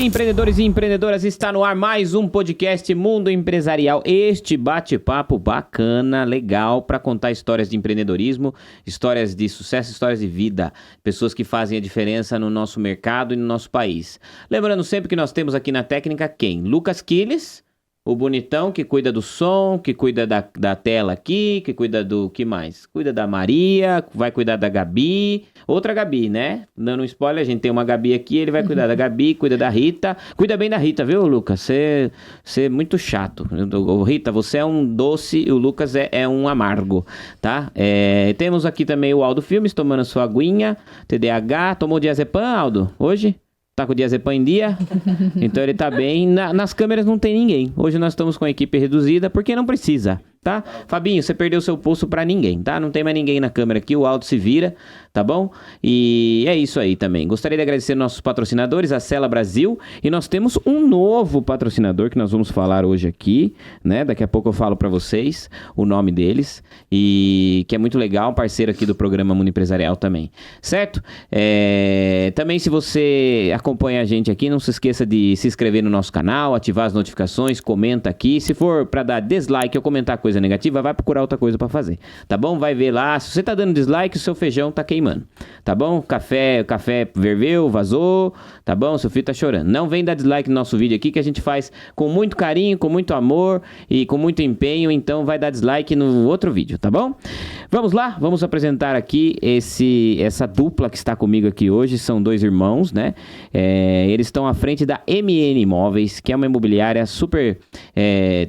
empreendedores e empreendedoras, está no ar mais um podcast Mundo Empresarial. Este bate-papo bacana, legal, para contar histórias de empreendedorismo, histórias de sucesso, histórias de vida, pessoas que fazem a diferença no nosso mercado e no nosso país. Lembrando sempre que nós temos aqui na técnica quem? Lucas Quiles, o bonitão que cuida do som, que cuida da tela aqui, que cuida do que mais? Cuida da Maria, vai cuidar da Gabi, outra Gabi, né? Dando um spoiler, a gente tem uma Gabi aqui, ele vai cuidar da Gabi, cuida da Rita. Cuida bem da Rita, viu, Lucas? Você é muito chato. Rita, você é um doce e o Lucas é um amargo, tá? Temos aqui também o Aldo Filmes, tomando sua aguinha, TDAH. Tomou diazepam, Aldo, hoje? Tá com o diazepam em dia, então ele tá bem. Nas câmeras não tem ninguém. Hoje nós estamos com a equipe reduzida, porque não precisa, tá? Fabinho, você perdeu seu pulso pra ninguém, tá? Não tem mais ninguém na câmera aqui, o Aldo se vira, tá bom? E é isso aí também. Gostaria de agradecer nossos patrocinadores, a Cela Brasil, e nós temos um novo patrocinador que nós vamos falar hoje aqui, né? Daqui a pouco eu falo pra vocês o nome deles, e que é muito legal, um parceiro aqui do programa Mundo Empresarial também, certo? Também, se você acompanha a gente aqui, não se esqueça de se inscrever no nosso canal, ativar as notificações, comenta aqui. Se for pra dar dislike ou comentar coisa negativa, vai procurar outra coisa pra fazer, tá bom? Vai ver lá, se você tá dando dislike, o seu feijão tá queimando, tá bom? O café ferveu, vazou, tá bom? Seu filho tá chorando. Não vem dar dislike no nosso vídeo aqui, que a gente faz com muito carinho, com muito amor e com muito empenho, então vai dar dislike no outro vídeo, tá bom? Vamos lá, vamos apresentar aqui essa dupla que está comigo aqui hoje, são dois irmãos, né? Eles estão à frente da MN Imóveis, que é uma imobiliária super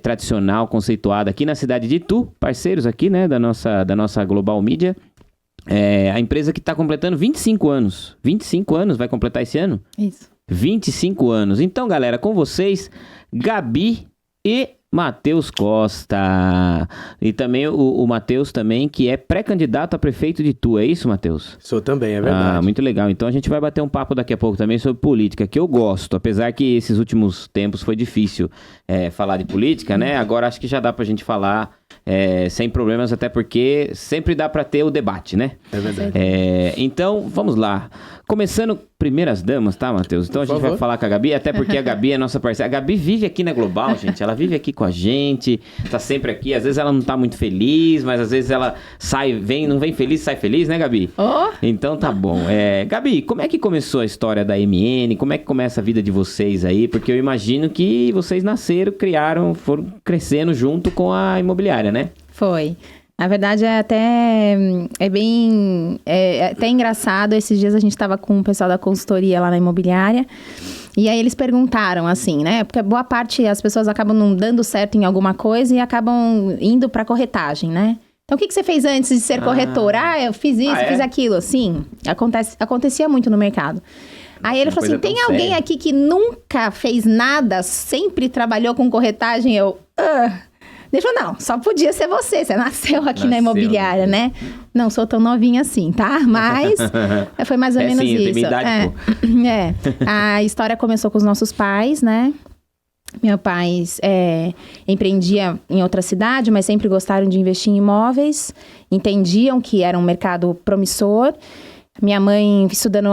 tradicional, conceituada aqui na cidade de Itu, parceiros aqui, né, da nossa Global Media. A empresa que está completando 25 anos. 25 anos, vai completar esse ano? Isso. 25 anos. Então, galera, com vocês, Gabi e Matheus Costa. E também o Matheus também, que é pré-candidato a prefeito de Itu. É isso, Matheus? Sou também, é verdade. Muito legal. Então a gente vai bater um papo daqui a pouco também sobre política, que eu gosto. Apesar que esses últimos tempos foi difícil falar de política, né? Agora acho que já dá pra gente falar sem problemas, até porque sempre dá pra ter o debate, né? É verdade. Então, vamos lá. Começando primeiras damas, tá, Matheus? Então a gente vai falar com a Gabi, até porque a Gabi é nossa parceira. A Gabi vive aqui na Global, gente. Ela vive aqui com a gente, tá sempre aqui. Às vezes ela não tá muito feliz, mas às vezes ela não vem feliz, sai feliz, né, Gabi? Oh. Então tá bom. Gabi, como é que começou a história da MN? Como é que começa a vida de vocês aí? Porque eu imagino que vocês nasceram, criaram, foram crescendo junto com a imobiliária, né? Foi. Na verdade, é até engraçado. Esses dias a gente estava com o pessoal da consultoria lá na imobiliária. E aí eles perguntaram assim, né? Porque boa parte as pessoas acabam não dando certo em alguma coisa e acabam indo para corretagem, né? Então, o que você fez antes de ser corretor? Eu fiz isso, fiz aquilo. Sim, acontecia muito no mercado. Aí ele falou assim, tem alguém aqui que nunca fez nada, sempre trabalhou com corretagem? Ele falou, não, só podia ser você nasceu aqui na imobiliária, né? Não sou tão novinha assim, tá? Mas foi mais ou menos sim, isso. Tem minha idade, pô. A história começou com os nossos pais, né? Meu pai empreendia em outra cidade, mas sempre gostaram de investir em imóveis, entendiam que era um mercado promissor. Minha mãe estudando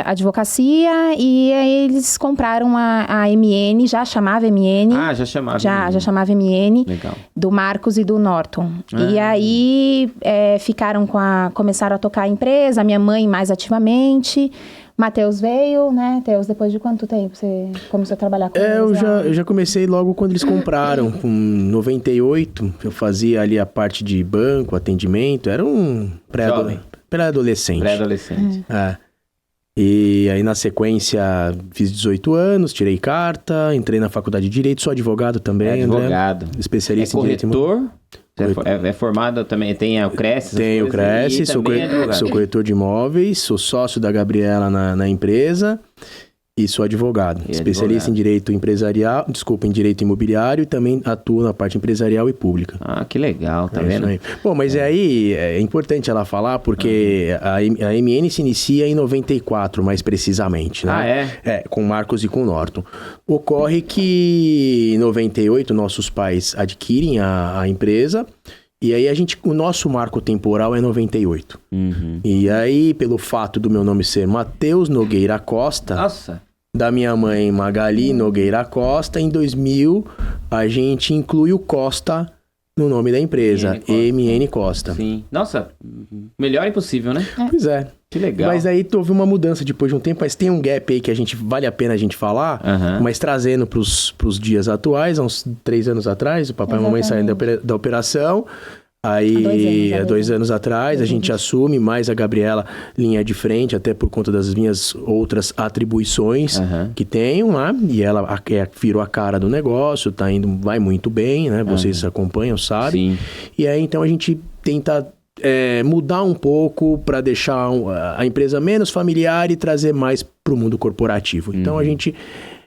advocacia e aí eles compraram a MN, já chamava MN. Já chamava. Já chamava MN. Legal. Do Marcos e do Norton. E aí começaram a tocar a empresa, a minha mãe mais ativamente. Matheus veio, né? Matheus, depois de quanto tempo você começou a trabalhar com eles? Eu já comecei logo quando eles compraram, com 98. Eu fazia ali a parte de banco, atendimento, era um pré-adolescente. Pré-adolescente. E aí, na sequência, fiz 18 anos, tirei carta, entrei na faculdade de Direito, sou advogado também, advogado. André, especialista em Direito. Corretor? É formado também, tem o Cresce? Tem o Cresce, sou corretor de imóveis, sou sócio da Gabriela na empresa e sou advogado. Especialista em direito empresarial, em direito imobiliário e também atuo na parte empresarial e pública. Que legal, tá vendo? Aí. Bom, mas aí é importante ela falar porque a MN se inicia em 94, mais precisamente, né? Com Marcos e com Norton. Ocorre que em 98 nossos pais adquirem a empresa. E aí o nosso marco temporal é 98. E aí, pelo fato do meu nome ser Matheus Nogueira Costa... Nossa! da minha mãe Magali Nogueira Costa. Em 2000, a gente inclui o Costa no nome da empresa, MN Costa. Sim. Nossa, melhor impossível, né? Pois é. Que legal. Mas aí houve uma mudança depois de um tempo, mas tem um gap aí que vale a pena a gente falar, mas trazendo pros dias atuais, há uns 3 anos atrás, o papai e a mamãe saem da operação. Aí, há 2 anos atrás, a gente assume, mais a Gabriela linha de frente, até por conta das minhas outras atribuições que tenho lá. E ela virou a cara do negócio, vai muito bem, né? Vocês acompanham, sabem. Sim. E aí, então, a gente tenta mudar um pouco para deixar a empresa menos familiar e trazer mais para o mundo corporativo. Então, a gente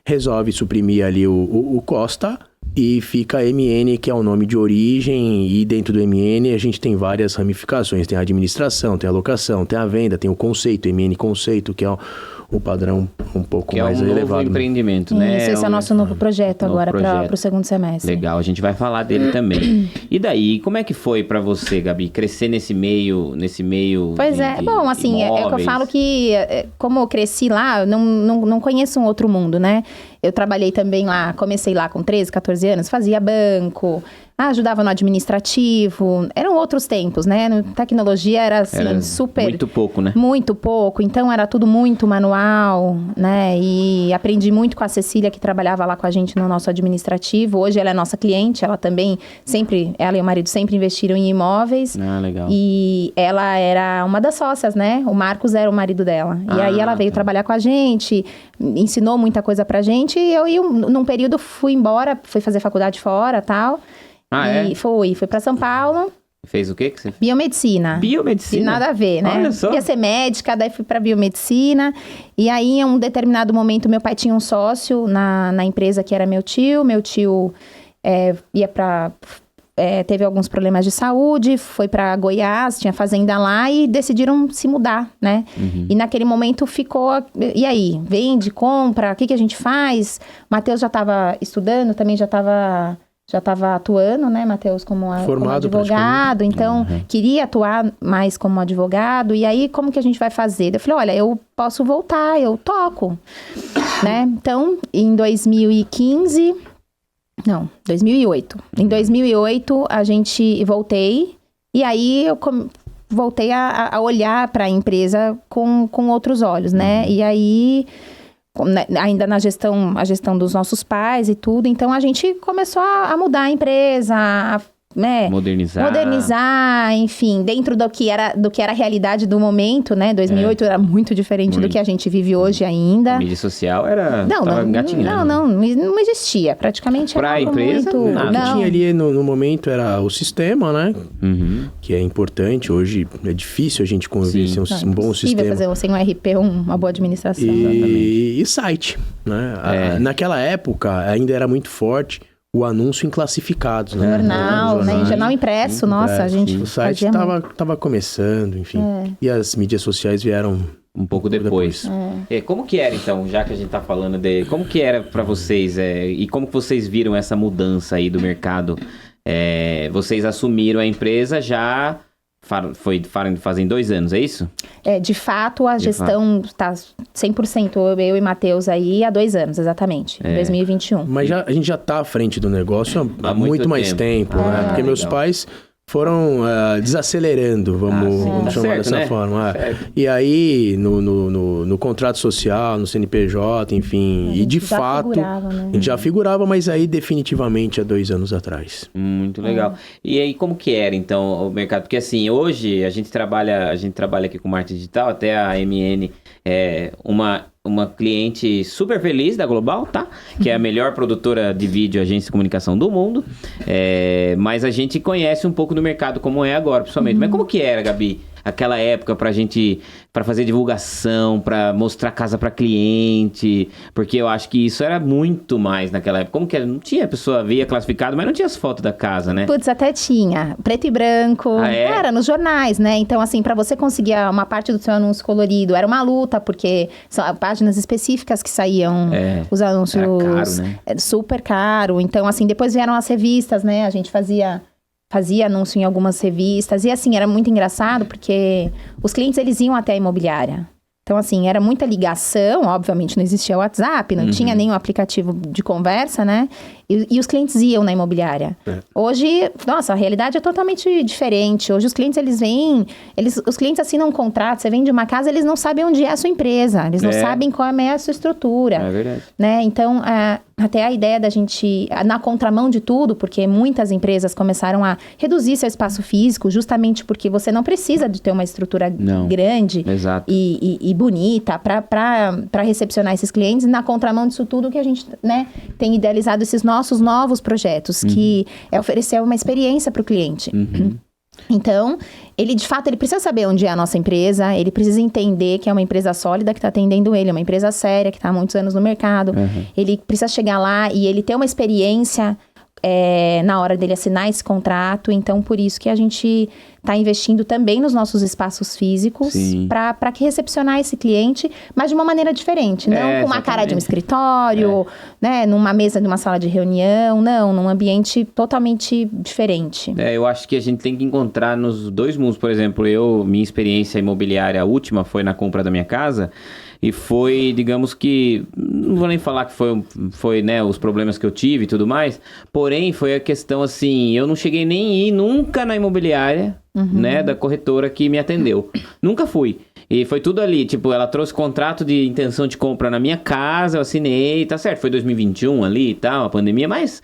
resolve suprimir ali o Costa e fica a MN, que é o nome de origem, e dentro do MN a gente tem várias ramificações, tem a administração, tem a locação, tem a venda, tem o conceito, MN Conceito, que é o padrão um pouco mais elevado. Que é um novo empreendimento, né? Esse é o nosso novo projeto agora para o segundo semestre. Legal, a gente vai falar dele também. E daí, como é que foi para você, Gabi, crescer nesse meio Pois bom, assim, é que eu falo que como eu cresci lá, eu não conheço um outro mundo, né? Eu trabalhei também lá, comecei lá com 13, 14 anos, fazia banco, ajudava no administrativo, eram outros tempos, né? Tecnologia era assim, super... Muito pouco, né? Muito pouco, então era tudo muito manual, né? E aprendi muito com a Cecília, que trabalhava lá com a gente no nosso administrativo. Hoje ela é nossa cliente, ela e o marido sempre investiram em imóveis. Ah, legal. E ela era uma das sócias, né? O Marcos era o marido dela. E aí ela veio trabalhar com a gente, ensinou muita coisa pra gente. E eu, num período, fui embora, fui fazer faculdade fora e tal. Fui pra São Paulo. Fez o quê que você fez? Biomedicina. Biomedicina? E nada a ver, né? Olha só. Ia ser médica, daí fui pra biomedicina. E aí, em um determinado momento, meu pai tinha um sócio na empresa que era meu tio. Meu tio ia pra... teve alguns problemas de saúde, foi pra Goiás, tinha fazenda lá e decidiram se mudar, né? E naquele momento ficou... E aí? Vende, compra, o que a gente faz? Matheus já estava estudando, também já estava atuando, né, Matheus, como advogado, então queria atuar mais como advogado, e aí como que a gente vai fazer? Eu falei, olha, eu posso voltar, eu toco, né? Então, em 2008. Em 2008, voltei, e aí eu voltei a olhar para a empresa com outros olhos, né? E aí... ainda a gestão dos nossos pais e tudo, então a gente começou a mudar a empresa, modernizar, enfim, dentro do que era a realidade do momento, né? 2008 era muito diferente do que a gente vive hoje ainda. A mídia social era... Não existia, praticamente. Para a empresa, nada. O que tinha ali no momento era o sistema, né? Que é importante. Hoje é difícil a gente conviver sem um bom sistema. Fazer sem um RP, uma boa administração. E site, né? Naquela época ainda era muito forte o anúncio em classificados, né? Jornal, né? Em jornal impresso, nossa, a gente o site tava começando, enfim. E as mídias sociais vieram um pouco depois. Como que era, então, já que a gente tá falando como que era para vocês, e como que vocês viram essa mudança aí do mercado? Vocês assumiram a empresa já... fazem 2 anos, é isso? De fato, a gestão está 100%, eu e Matheus aí, há 2 anos, exatamente, em 2021. Mas a gente já está à frente do negócio há muito mais tempo, né? Porque meus pais foram desacelerando, vamos chamar dessa forma. E aí, no contrato social, no CNPJ, enfim, e de fato, a gente já figurava, mas aí definitivamente há 2 anos atrás. Muito legal. E aí, como que era, então, o mercado? Porque assim, hoje a gente trabalha aqui com marketing digital, até a MN é uma cliente super feliz da Global, tá? Que é a melhor produtora de vídeo, agência de comunicação do mundo. Mas a gente conhece um pouco do mercado como é agora, principalmente. Mas como que era, Gabi? Aquela época para fazer divulgação, para mostrar casa para cliente, porque eu acho que isso era muito mais naquela época. Como que era? Não tinha, a pessoa via classificado, mas não tinha as fotos da casa, né? Putz, até tinha, preto e branco, era nos jornais, né? Então, assim, para você conseguir uma parte do seu anúncio colorido, era uma luta, porque são páginas específicas que saíam os anúncios, era caro, né? Super caro. Então, assim, depois vieram as revistas, né? A gente fazia anúncio em algumas revistas. E assim, era muito engraçado porque os clientes, eles iam até a imobiliária. Então, assim, era muita ligação, obviamente não existia o WhatsApp, não tinha nenhum aplicativo de conversa, né? E os clientes iam na imobiliária. Hoje, nossa, a realidade é totalmente diferente. Hoje os clientes, os clientes assinam um contrato, você vende uma casa, eles não sabem onde é a sua empresa, eles não sabem qual é a sua estrutura. É verdade. Né? Então, até a ideia da gente, na contramão de tudo, porque muitas empresas começaram a reduzir seu espaço físico, justamente porque você não precisa de ter uma estrutura grande e bonita para recepcionar esses clientes. Na contramão disso tudo que a gente, né, tem idealizado esses nossos novos projetos, que é oferecer uma experiência para o cliente. Então, ele de fato, ele precisa saber onde é a nossa empresa, ele precisa entender que é uma empresa sólida que está atendendo ele, é uma empresa séria que está há muitos anos no mercado. Ele precisa chegar lá e ele ter uma experiência na hora dele assinar esse contrato. Então, por isso que a gente está investindo também nos nossos espaços físicos para que recepcionar esse cliente, mas de uma maneira diferente. Não com uma cara de um escritório, né, numa mesa de uma sala de reunião, não, num ambiente totalmente diferente. Eu acho que a gente tem que encontrar nos dois mundos. Por exemplo, minha experiência imobiliária última foi na compra da minha casa. E foi, digamos que, não vou nem falar que foi né, os problemas que eu tive e tudo mais, porém foi a questão assim, eu não cheguei nem a ir nunca na imobiliária, né, da corretora que me atendeu. Nunca fui. E foi tudo ali, tipo, ela trouxe contrato de intenção de compra na minha casa, eu assinei, tá certo, foi 2021 ali e tal, a pandemia, mas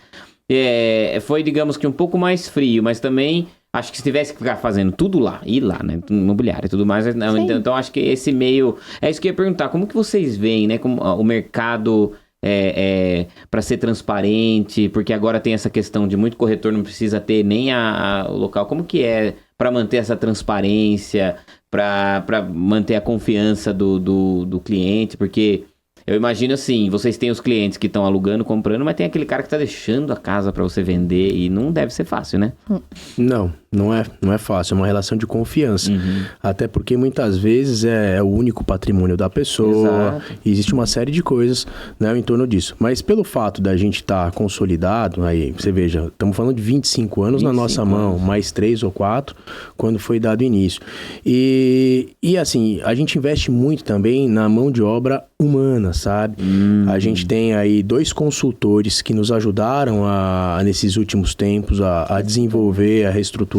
foi, digamos que um pouco mais frio, mas também... Acho que se tivesse que ficar fazendo tudo lá, ir lá, né? Imobiliário e tudo mais. Então, acho que esse meio... É isso que eu ia perguntar. Como que vocês veem, né? Como o mercado para ser transparente? Porque agora tem essa questão de muito corretor não precisa ter nem o local. Como que é para manter essa transparência? Para manter a confiança do cliente? Porque... Eu imagino assim, vocês têm os clientes que estão alugando, comprando, mas tem aquele cara que está deixando a casa para você vender e não deve ser fácil, né? Não é fácil, é uma relação de confiança. Até porque muitas vezes é o único patrimônio da pessoa. E existe uma série de coisas, né, em torno disso. Mas pelo fato da gente estar consolidado, aí você veja, estamos falando de 25 anos na nossa mão, mais 3 ou 4 quando foi dado início. E assim, a gente investe muito também na mão de obra humana, sabe? A gente tem aí 2 consultores que nos ajudaram nesses últimos tempos a desenvolver, a reestruturar,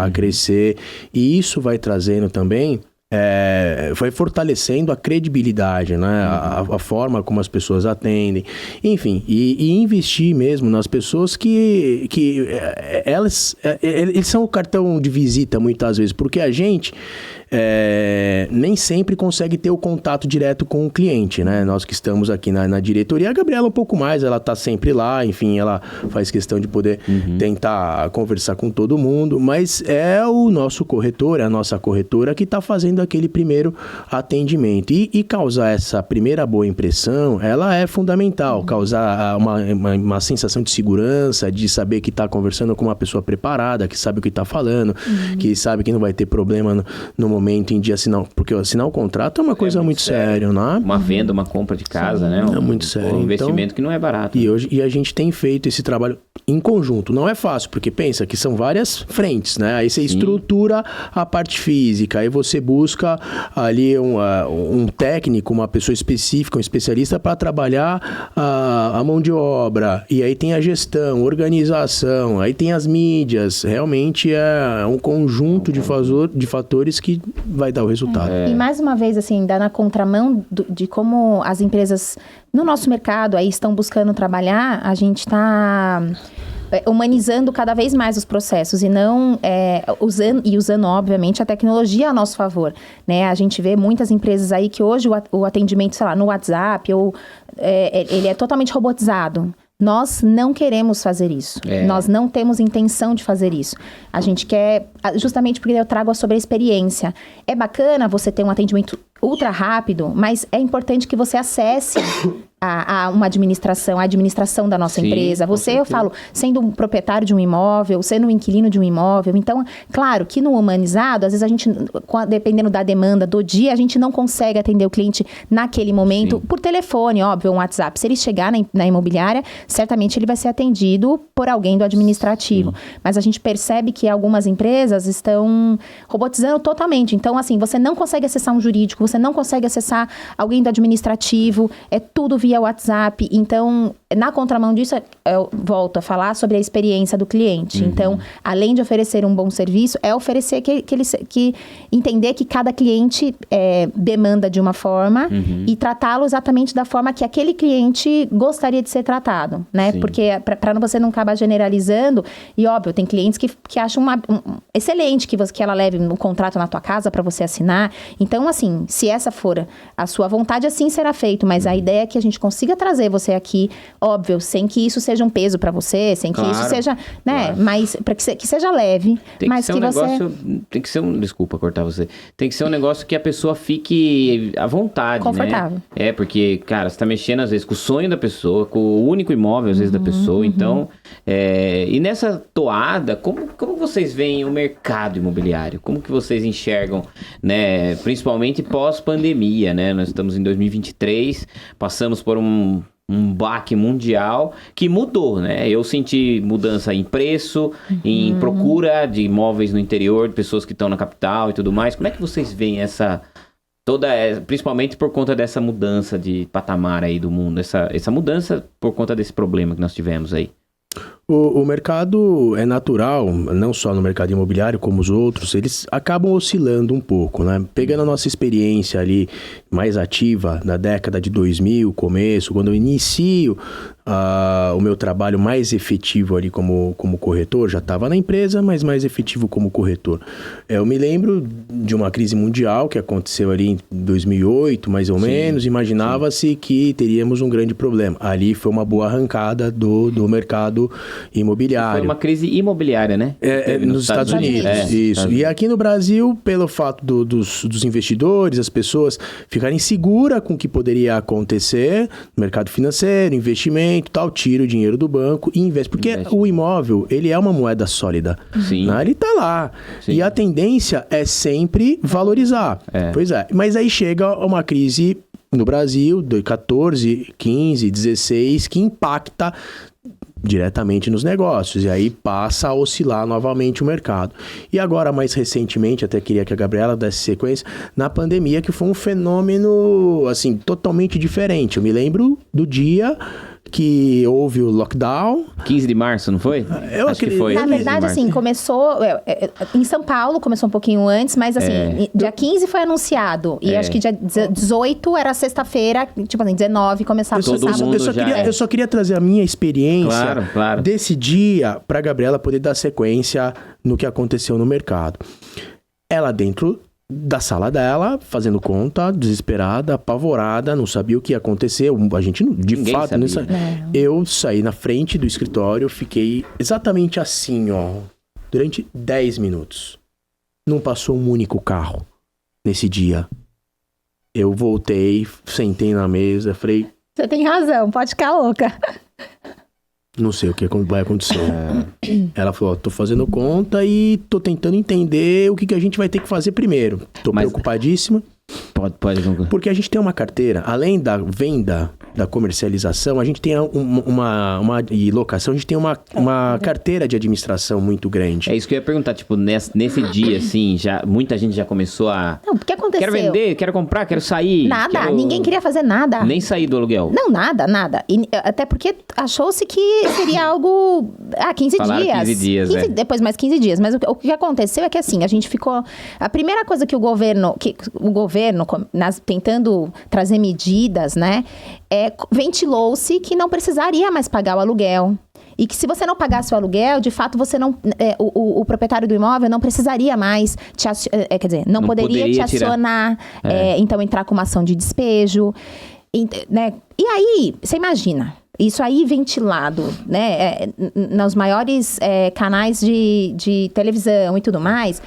a crescer, e isso vai trazendo também, vai fortalecendo a credibilidade, né? A forma como as pessoas atendem, enfim, e investir mesmo nas pessoas que eles são o cartão de visita muitas vezes, porque a gente nem sempre consegue ter o contato direto com o cliente, né? Nós que estamos aqui na diretoria, a Gabriela um pouco mais, ela tá sempre lá, enfim, ela faz questão de poder tentar conversar com todo mundo, mas é o nosso corretor, é a nossa corretora que tá fazendo aquele primeiro atendimento. E causar essa primeira boa impressão, ela é fundamental, causar uma sensação de segurança, de saber que tá conversando com uma pessoa preparada, que sabe o que tá falando, que sabe que não vai ter problema no momento em dia assinar, porque assinar um contrato é uma coisa muito séria, né? Uma venda, uma compra de casa, né? É muito sério. Um investimento que não é barato. E a gente tem feito esse trabalho em conjunto. Não é fácil, porque pensa que são várias frentes, né? Aí você estrutura a parte física, aí você busca ali um técnico, uma pessoa específica, um especialista para trabalhar a mão de obra. E aí tem a gestão, organização, aí tem as mídias. Realmente é um conjunto de fatores que vai dar o resultado. E mais uma vez, assim, ainda na contramão de como as empresas no nosso mercado aí estão buscando trabalhar, a gente está humanizando cada vez mais os processos e não usando, obviamente, a tecnologia a nosso favor, né? A gente vê muitas empresas aí que hoje o atendimento, sei lá, no WhatsApp, ele é totalmente robotizado. Nós não queremos fazer isso. Nós não temos intenção de fazer isso. A gente quer, justamente porque eu trago sobre a experiência. É bacana você ter um atendimento ultra rápido, mas é importante que você acesse uma administração, a administração da nossa empresa. Você, eu falo, sendo um proprietário de um imóvel, sendo um inquilino de um imóvel. Então, claro que no humanizado, às vezes a gente, dependendo da demanda do dia, a gente não consegue atender o cliente naquele momento, por telefone, óbvio, um WhatsApp. Se ele chegar na imobiliária, certamente ele vai ser atendido por alguém do administrativo. Mas a gente percebe que algumas empresas estão robotizando totalmente. Então, assim, você não consegue acessar um jurídico, você não consegue acessar alguém do administrativo, é tudo via WhatsApp. Então, na contramão disso, eu volto a falar sobre a experiência do cliente. Então, além de oferecer um bom serviço, é oferecer que entender que cada cliente demanda de uma forma e tratá-lo exatamente da forma que aquele cliente gostaria de ser tratado, né? Porque para você não acabar generalizando, e óbvio, tem clientes que acham excelente que ela leve um contrato na tua casa para você assinar. Então, assim, se essa for a sua vontade, assim será feito. Mas a ideia é que a gente consiga trazer você aqui, óbvio, sem que isso seja um peso para você, sem que isso seja, né? Mas para que seja leve, mas que você... Tem que ser desculpa cortar você. Tem que ser um negócio que a pessoa fique à vontade, confortável. Né? Porque, cara, você tá mexendo às vezes com o sonho da pessoa, com o único imóvel às vezes da pessoa, então... E nessa toada, como vocês veem o mercado imobiliário? Como que vocês enxergam, né? Principalmente pós-pandemia, né? Nós estamos em 2023, passamos por um baque mundial que mudou, né? Eu senti mudança em preço, em procura de imóveis no interior, de pessoas que estão na capital e tudo mais. Como é que vocês veem principalmente por conta dessa mudança de patamar aí do mundo, essa mudança por conta desse problema que nós tivemos aí? O mercado é natural, não só no mercado imobiliário, como os outros, eles acabam oscilando um pouco, né? Pegando a nossa experiência ali mais ativa da década de 2000, começo, quando eu inicio o meu trabalho mais efetivo ali como corretor, já estava na empresa, mas mais efetivo como corretor. Eu me lembro de uma crise mundial que aconteceu ali em 2008, mais ou menos, imaginava-se que teríamos um grande problema. Ali foi uma boa arrancada do mercado imobiliário. Foi uma crise imobiliária, né? Nos Estados Unidos. Isso. E aqui no Brasil, pelo fato dos investidores, as pessoas ficarem seguras com o que poderia acontecer no mercado financeiro, investimento, tal, tira o dinheiro do banco e investe. Porque o imóvel, ele é uma moeda sólida. Sim. Né? Ele tá lá. Sim. E a tendência é sempre valorizar. Pois é. Mas aí chega uma crise no Brasil, de 14, 15, 16, que impacta diretamente nos negócios, e aí passa a oscilar novamente o mercado. E agora, mais recentemente, até queria que a Gabriela desse sequência, na pandemia, que foi um fenômeno, assim, totalmente diferente. Eu me lembro do dia que houve o lockdown. 15 de março, não foi? Eu acho que foi. Na verdade, assim, começou... em São Paulo, começou um pouquinho antes, mas assim, dia 15 foi anunciado. E acho que dia 18 era sexta-feira, tipo assim, 19 começava a sábado. Eu só queria trazer a minha experiência desse dia pra Gabriela poder dar sequência no que aconteceu no mercado. Ela dentro da sala dela, fazendo conta, desesperada, apavorada, não sabia o que ia acontecer. A gente, Ninguém fato, sabia. não sabia. Eu saí na frente do escritório, fiquei exatamente assim, ó, durante 10 minutos. Não passou um único carro nesse dia. Eu voltei, sentei na mesa, falei... Você tem razão, pode ficar louca. Não sei o que vai acontecer. Ela falou, tô fazendo conta e tô tentando entender o que a gente vai ter que fazer primeiro. Tô preocupadíssima. Pode. Porque a gente tem uma carteira, além da venda, da comercialização, a gente tem e locação, a gente tem uma carteira de administração muito grande. É isso que eu ia perguntar, tipo, nesse dia, assim, muita gente já começou a... Não, o que aconteceu? Quero vender, quero comprar, quero sair. Ninguém queria fazer nada. Nem sair do aluguel. Não, nada. E, até porque achou-se que seria algo... 15 Falaram dias. 15 dias, Depois mais 15 dias. Mas o que aconteceu é que, assim, a gente ficou... A primeira coisa que o governo tentando trazer medidas, né? Ventilou-se que não precisaria mais pagar o aluguel. E que se você não pagasse o aluguel, de fato, você não, o proprietário do imóvel não precisaria mais, não poderia te acionar, então entrar com uma ação de despejo. Né? E aí, você imagina, Isso aí ventilado, né, nos maiores canais de televisão e tudo mais.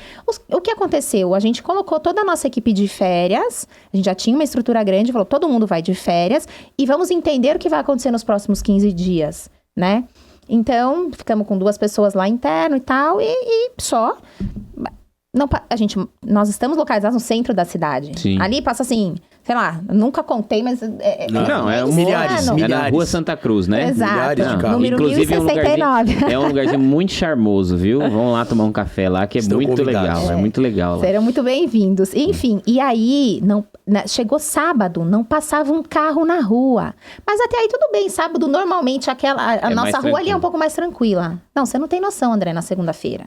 O que aconteceu? A gente colocou toda a nossa equipe de férias, a gente já tinha uma estrutura grande, falou, todo mundo vai de férias e vamos entender o que vai acontecer nos próximos 15 dias, né? Então, ficamos com 2 pessoas lá interno e tal, e só... Não, nós estamos localizados no centro da cidade. Sim. Ali passa assim, sei lá, nunca contei, mas... milhares. É na Rua Santa Cruz, né? Exato. Milhares de carros. Número Inclusive 1069. é um lugarzinho muito charmoso, viu? Vamos lá tomar um café lá, que é Estão muito convidados. legal. É muito legal lá. Serão muito bem-vindos. Enfim, e aí, chegou sábado, não passava um carro na rua. Mas até aí tudo bem, sábado normalmente a nossa rua ali é um pouco mais tranquila. Não, você não tem noção, André, na segunda-feira.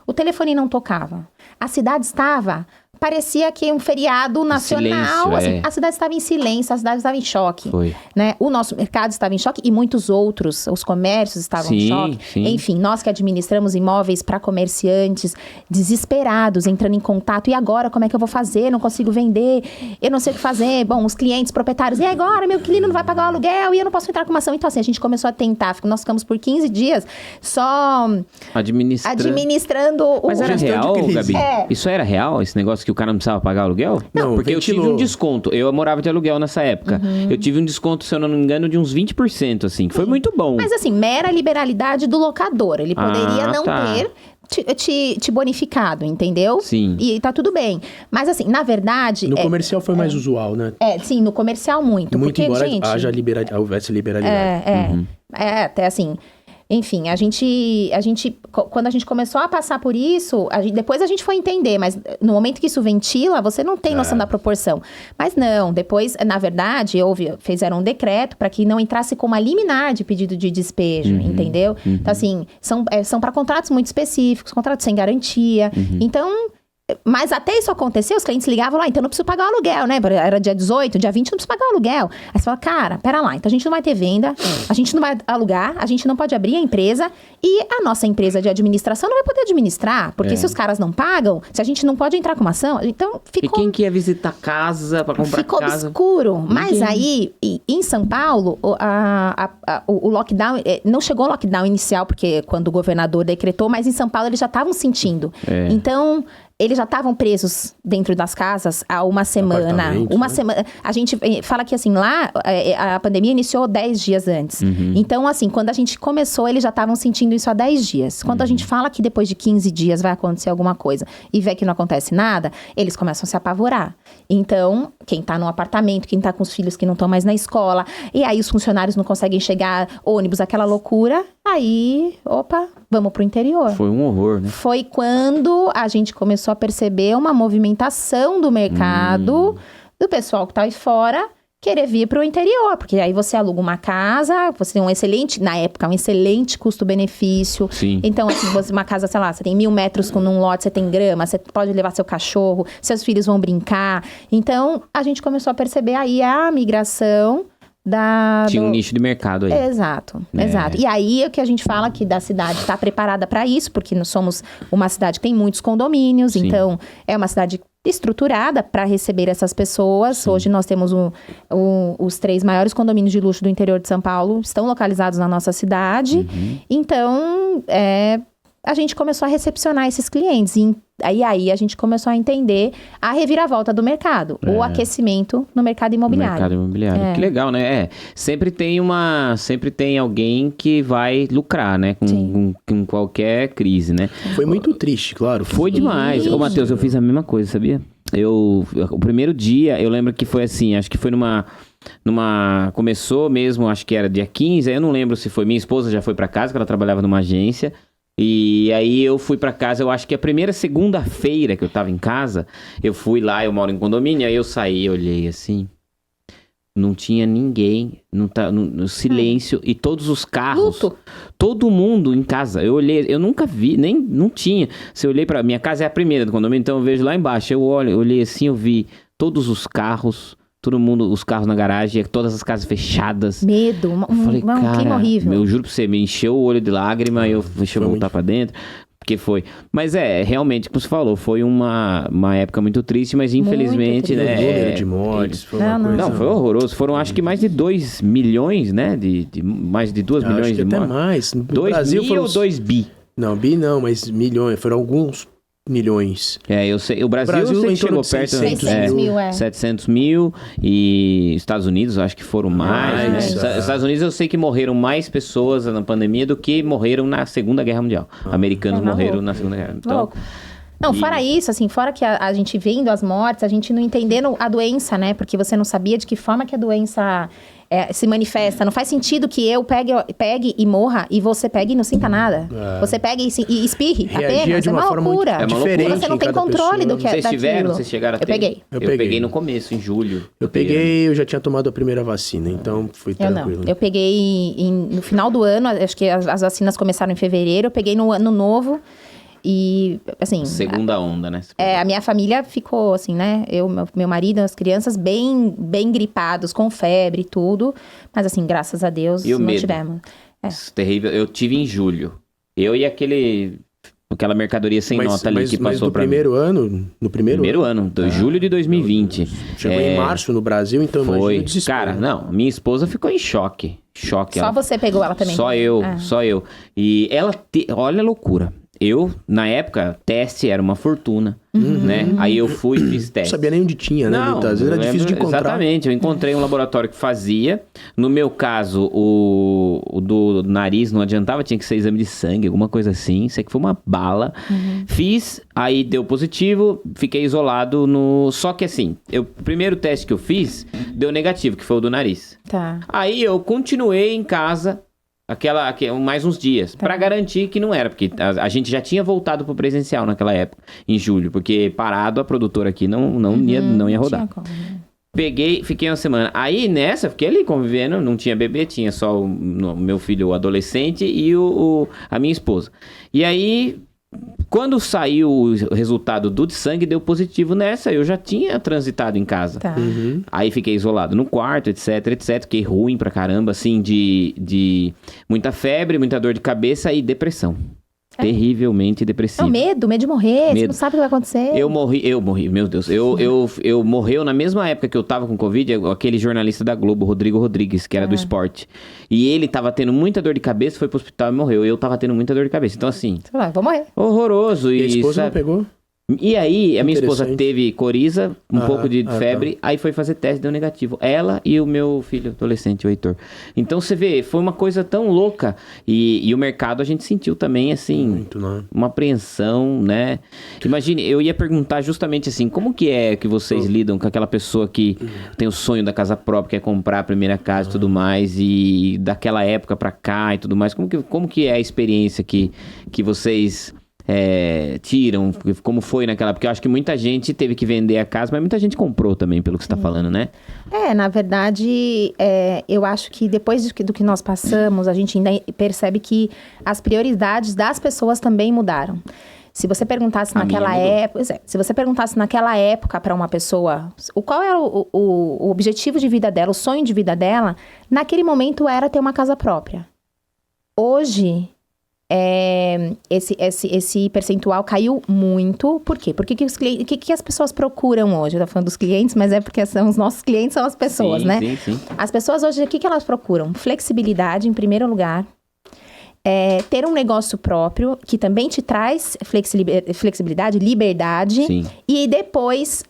O telefone não tocava. A cidade parecia que um feriado nacional. Silêncio, assim, a cidade estava em silêncio, a cidade estava em choque. Foi. Né? O nosso mercado estava em choque e muitos outros, os comércios estavam em choque. Sim. Enfim, nós que administramos imóveis para comerciantes, desesperados, entrando em contato. E agora, como é que eu vou fazer? Não consigo vender, eu não sei o que fazer. Bom, os clientes, proprietários, e agora? Meu inquilino não vai pagar o aluguel e eu não posso entrar com uma ação. Então, assim, a gente começou a tentar. Nós ficamos por 15 dias só administrando o... Mas era real, Gabi? É. Isso era real? Esse negócio que o cara não precisava pagar o aluguel? Não, porque ventilou. eu tive um desconto. Eu morava de aluguel nessa época. Eu tive um desconto, se eu não me engano, de uns 20%, assim, que foi muito bom. Mas assim, mera liberalidade do locador. Ele poderia não ter te bonificado, entendeu? Sim. E tá tudo bem. Mas assim, na verdade... No comercial foi mais usual, né? Sim, no comercial muito. Muito porque, embora gente, houvesse liberalidade. até assim... Enfim, quando a gente começou a passar por isso, depois a gente foi entender, mas no momento que isso ventila, você não tem noção da proporção. Mas não, depois, na verdade, fizeram um decreto para que não entrasse com uma liminar de pedido de despejo, entendeu? Então, assim, são para contratos muito específicos, contratos sem garantia. Então... Mas até isso acontecer, os clientes ligavam lá, então não preciso pagar o aluguel, né? Era dia 18, dia 20, não preciso pagar o aluguel. Aí você fala, cara, pera lá, então a gente não vai ter venda, a gente não vai alugar, a gente não pode abrir a empresa e a nossa empresa de administração não vai poder administrar, porque se os caras não pagam, se a gente não pode entrar com uma ação, então ficou... E quem que ia visitar casa pra comprar ficou casa? Ficou obscuro, mas aí, em São Paulo, o lockdown, não chegou o lockdown inicial, porque quando o governador decretou, mas em São Paulo eles já estavam sentindo. Então... Eles já estavam presos dentro das casas há uma semana. Semana. A gente fala que, assim, lá, a pandemia iniciou 10 dias antes. Então, assim, quando a gente começou, eles já estavam sentindo isso há 10 dias. Quando a gente fala que depois de 15 dias vai acontecer alguma coisa e vê que não acontece nada, eles começam a se apavorar. Então, quem tá no apartamento, quem tá com os filhos que não estão mais na escola, e aí os funcionários não conseguem chegar, ônibus, aquela loucura, aí, vamos pro interior. Foi um horror, né? Foi quando a gente começou a perceber uma movimentação do mercado, do pessoal que tá aí fora, querer vir pro interior. Porque aí você aluga uma casa, você tem um excelente custo-benefício. Sim. Então, assim, uma casa, sei lá, você tem 1.000 metros num lote, você tem grama, você pode levar seu cachorro, seus filhos vão brincar. Então, a gente começou a perceber aí a migração Tinha um nicho de mercado aí. Exato. E aí é que a gente fala que da cidade está preparada para isso, porque nós somos uma cidade que tem muitos condomínios, então é uma cidade estruturada para receber essas pessoas. Sim. Hoje nós temos os 3 maiores condomínios de luxo do interior de São Paulo, estão localizados na nossa cidade. Então, a gente começou a recepcionar esses clientes. E aí a gente começou a entender a reviravolta do mercado, o aquecimento no mercado imobiliário. Mercado imobiliário. Que legal, né? Sempre tem alguém que vai lucrar, né? Com qualquer crise, né? Foi muito triste, claro. Foi demais. Ô, Matheus, eu fiz a mesma coisa, sabia? O primeiro dia, eu lembro que foi assim, acho que foi começou mesmo, acho que era dia 15, aí eu não lembro se foi, minha esposa já foi pra casa, que ela trabalhava numa agência. E aí eu fui pra casa, eu acho que a primeira segunda-feira que eu tava em casa, eu fui lá, eu moro em condomínio, aí eu saí, olhei assim, não tinha ninguém, no silêncio, e todos os carros, todo mundo em casa, eu olhei, eu nunca vi, não tinha, se eu olhei pra, minha casa é a primeira do condomínio, então eu vejo lá embaixo, eu olhei assim, eu vi todos os carros, todo mundo, os carros na garagem, todas as casas fechadas. Medo, falei, um clima horrível. Eu juro pra você, me encheu o olho de lágrima, deixa eu voltar pra dentro. Porque foi. Mas realmente, como você falou, foi uma época muito triste, mas infelizmente, muito né? O número de mortes foi uma coisa... Não, foi horroroso. Foram acho que mais de 2 milhões, né? Mais de 2 milhões de mortes. Até mais. No 2 Brasil mil ou 2 bi? Não, bi não, mas milhões. Foram alguns milhões. Eu sei. O Brasil eu sei que chegou perto... 600 mil, 700 mil. E Estados Unidos, eu acho que foram mais. Né? Estados Unidos eu sei que morreram mais pessoas na pandemia do que morreram na Segunda Guerra Mundial. Americanos morreram na Segunda Guerra. Então... Não, fora isso, assim, fora que a gente vendo as mortes, a gente não entendendo a doença, né? Porque você não sabia de que forma que a doença se manifesta. Não faz sentido que eu pegue e morra e você pegue e não sinta nada. Você pegue e espirre apenas. De uma forma loucura. Muito diferente. Você não tem controle do que é daquilo. Vocês chegaram a ter? Eu peguei no começo, em julho. Eu já tinha tomado a primeira vacina, então fui tranquilo. Eu peguei no final do ano, acho que as vacinas começaram em fevereiro, eu peguei no ano novo. E, assim... Segunda onda, né? A minha família ficou, assim, né? Meu marido, as crianças bem gripados, com febre e tudo. Mas, assim, graças a Deus, não medo? Tivemos. Terrível. Eu tive em julho. Eu e aquela mercadoria sem nota ali que passou pra mim. No primeiro ano? Julho de 2020. Chegou em março no Brasil, então foi. Cara, não, minha esposa ficou em choque. Só você pegou ela também? Só eu. E ela, olha a loucura. Eu, na época, teste era uma fortuna, né? Aí eu fui e fiz teste. Não sabia nem onde tinha, né? Muitas vezes era difícil de encontrar. Exatamente, eu encontrei um laboratório que fazia. No meu caso, o do nariz não adiantava, tinha que ser exame de sangue, alguma coisa assim. Sei que foi uma bala. Fiz, aí deu positivo, fiquei isolado no... Só que assim, o primeiro teste que eu fiz, deu negativo, que foi o do nariz. Tá. Aí eu continuei em casa... mais uns dias, pra garantir que não era, porque a gente já tinha voltado pro presencial naquela época, em julho, porque parado a produtora aqui não ia rodar. Peguei, fiquei uma semana. Aí nessa, fiquei ali convivendo, não tinha bebê, tinha só o meu filho, o adolescente, e a minha esposa. E aí, quando saiu o resultado do de sangue, deu positivo nessa, eu já tinha transitado em casa. Tá. Aí fiquei isolado no quarto, etc. Fiquei ruim pra caramba, assim, de muita febre, muita dor de cabeça e depressão. Terrivelmente depressivo. Medo de morrer, você não sabe o que vai acontecer. Eu morri, meu Deus. Eu morreu na mesma época que eu tava com Covid, aquele jornalista da Globo, Rodrigo Rodrigues, que era do esporte. E ele tava tendo muita dor de cabeça, foi pro hospital e morreu. Eu tava tendo muita dor de cabeça. Então, assim... Você falou, vou morrer. Horroroso. E a esposa não pegou? E aí, a minha esposa teve coriza, um pouco de febre, aí foi fazer teste, deu negativo. Ela e o meu filho adolescente, o Heitor. Então, você vê, foi uma coisa tão louca. E o mercado a gente sentiu também, assim, muito, né? Uma apreensão, né? Imagine, eu ia perguntar justamente assim, como que é que vocês lidam com aquela pessoa que tem o sonho da casa própria, quer comprar a primeira casa e tudo mais, e daquela época pra cá e tudo mais, como que é a experiência que vocês... tiram, como foi naquela... Porque eu acho que muita gente teve que vender a casa, mas muita gente comprou também, pelo que você está falando, né? Na verdade, eu acho que depois do que nós passamos, a gente ainda percebe que as prioridades das pessoas também mudaram. Se você perguntasse naquela época... Se você perguntasse naquela época para uma pessoa qual era o objetivo de vida dela, o sonho de vida dela, naquele momento era ter uma casa própria. Hoje... esse percentual caiu muito. Por quê? Porque que as pessoas procuram hoje? Eu tô falando dos clientes, mas é porque os nossos clientes são as pessoas, né? Sim. As pessoas hoje, o que elas procuram? Flexibilidade, em primeiro lugar. Ter um negócio próprio, que também te traz flexibilidade, liberdade. Sim. E depois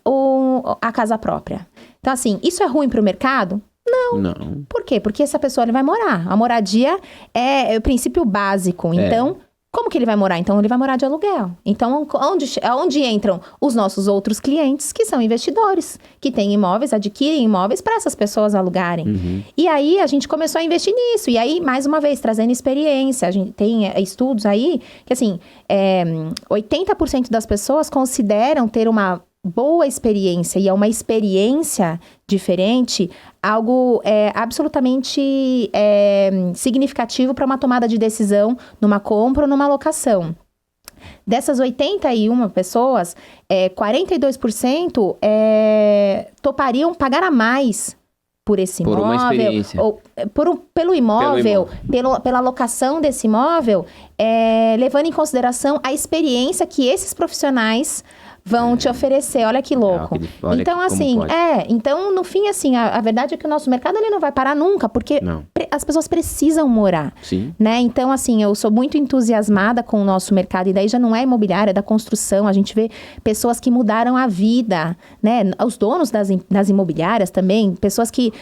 a casa própria. Então, assim, isso é ruim pro mercado? Não. Por quê? Porque essa pessoa ele vai morar. A moradia é o princípio básico. Então, como que ele vai morar? Então, ele vai morar de aluguel. Então, onde entram os nossos outros clientes, que são investidores, que têm imóveis, adquirem imóveis para essas pessoas alugarem. E aí, a gente começou a investir nisso. E aí, mais uma vez, trazendo experiência. A gente tem estudos aí que, assim, 80% das pessoas consideram ter uma boa experiência, e é uma experiência diferente, algo absolutamente significativo para uma tomada de decisão numa compra ou numa locação. Dessas 81 pessoas, 42% topariam pagar a mais por esse imóvel. Por uma experiência. pelo imóvel, pela locação desse imóvel, levando em consideração a experiência que esses profissionais vão te oferecer. Olha que louco. Então, assim, então, no fim, assim, a verdade é que o nosso mercado, ele não vai parar nunca, porque as pessoas precisam morar. Sim. Né? Então, assim, eu sou muito entusiasmada com o nosso mercado, e daí já não é imobiliária, é da construção. A gente vê pessoas que mudaram a vida, né? Os donos das imobiliárias também, pessoas que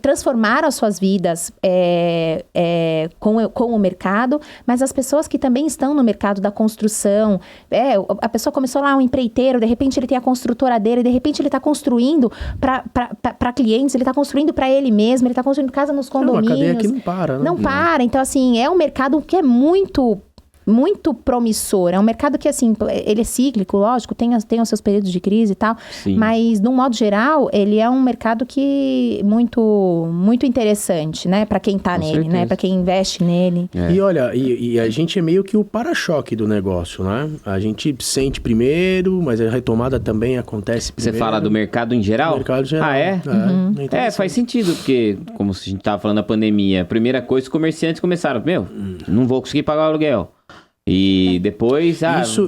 transformaram as suas vidas com o mercado, mas as pessoas que também estão no mercado da construção, a pessoa começou lá, um empreiteiro, de repente ele tem a construtora dele, de repente ele está construindo para clientes, ele está construindo para ele mesmo, ele está construindo casa nos condomínios. A cadeia aqui não para, né? Não para. Então, assim, é um mercado que é muito promissor. É um mercado que, assim, ele é cíclico, lógico, tem os seus períodos de crise e tal. Sim. Mas, de um modo geral, ele é um mercado que muito interessante, né? Para quem tá nele, certeza. né? Para quem investe nele. E olha, e a gente é meio que o para-choque do negócio, né? A gente sente primeiro, mas a retomada também acontece primeiro. Você fala do mercado em geral? Do mercado geral. Ah, é? Então, Faz sentido, porque, como a gente tava falando da pandemia, a primeira coisa, os comerciantes começaram, não vou conseguir pagar o aluguel. E depois...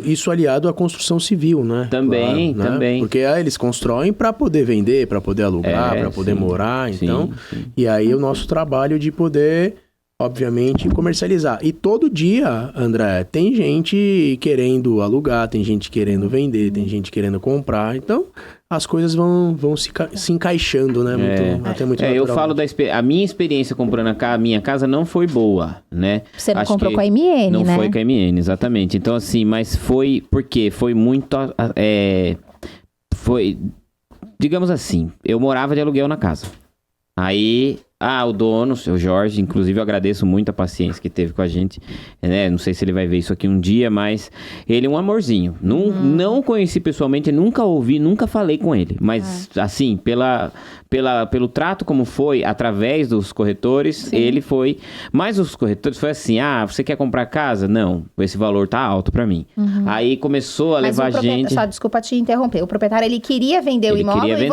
Isso aliado à construção civil, né? Também, claro, né? também. Porque eles constroem para poder vender, para poder alugar, para poder morar, então... Sim. E aí o nosso trabalho de poder, obviamente, comercializar. E todo dia, André, tem gente querendo alugar, tem gente querendo vender, tem gente querendo comprar, então... As coisas vão se encaixando, né? Até muito eu falo a minha experiência comprando a minha casa não foi boa, né? Você não comprou com a MN, não, né? Não foi com a MN, exatamente. Então, assim, mas foi... Por quê? Foi muito... Digamos assim, eu morava de aluguel na casa. Aí... o dono, o seu Jorge, inclusive eu agradeço muito a paciência que teve com a gente, né? Não sei se ele vai ver isso aqui um dia, mas ele é um amorzinho. Não conheci pessoalmente, nunca ouvi, nunca falei com ele. Mas, assim, pelo trato como foi, através dos corretores, ele foi... Mas os corretores foi assim, você quer comprar casa? Não, esse valor tá alto pra mim. Aí começou a levar gente... Só, desculpa te interromper. O proprietário, ele queria vender o imóvel e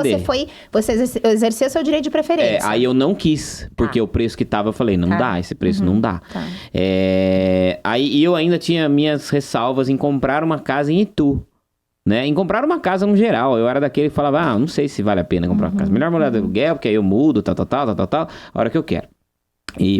você exerceu seu direito de preferência. Aí eu não quis. Porque o preço que tava, eu falei, não dá, esse preço não dá. Tá. Aí eu ainda tinha minhas ressalvas em comprar uma casa em Itu, né? Em comprar uma casa no geral. Eu era daquele que falava, não sei se vale a pena comprar uma casa. Melhor morar de aluguel, porque aí eu mudo, tal, a hora que eu quero.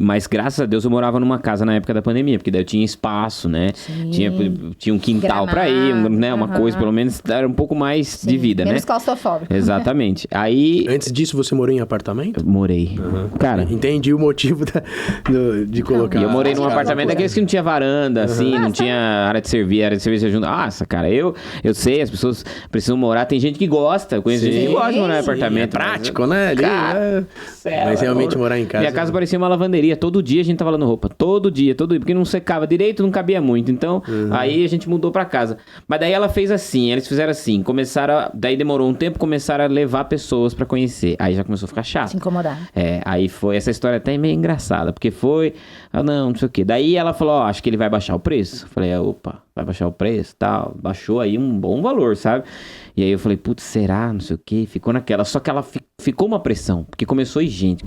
Mas graças a Deus eu morava numa casa na época da pandemia, porque daí eu tinha espaço, né? Tinha um quintal pra ir, né? Uma coisa, pelo menos era um pouco mais de vida, menos né? claustrofóbico. Exatamente. Aí... Antes disso, você morou em apartamento? Eu morei. Cara... Entendi o motivo de colocar... E eu morei num apartamento daqueles que não tinha varanda, assim, não tinha área de serviço junto. Cara, eu sei, as pessoas precisam morar. Tem gente que gosta, eu conheço gente que gosta de morar em apartamento. É prático, né? Mas realmente morar em casa... Minha casa parecia uma lavanderia. Todo dia a gente tava lavando roupa. Todo dia. Porque não secava direito, não cabia muito. Então, aí a gente mudou pra casa. Mas daí ela fez assim, eles fizeram assim. Daí demorou um tempo, começaram a levar pessoas pra conhecer. Aí já começou a ficar chato. Se incomodar. Aí foi... Essa história até meio engraçada. Porque foi... não sei o quê. Daí ela falou, acho que ele vai baixar o preço. Eu falei, opa, vai baixar o preço, tal. Baixou aí um bom valor, sabe? E aí eu falei, putz, será? Não sei o quê. Ficou naquela. Só que ela ficou uma pressão. Porque começou gente.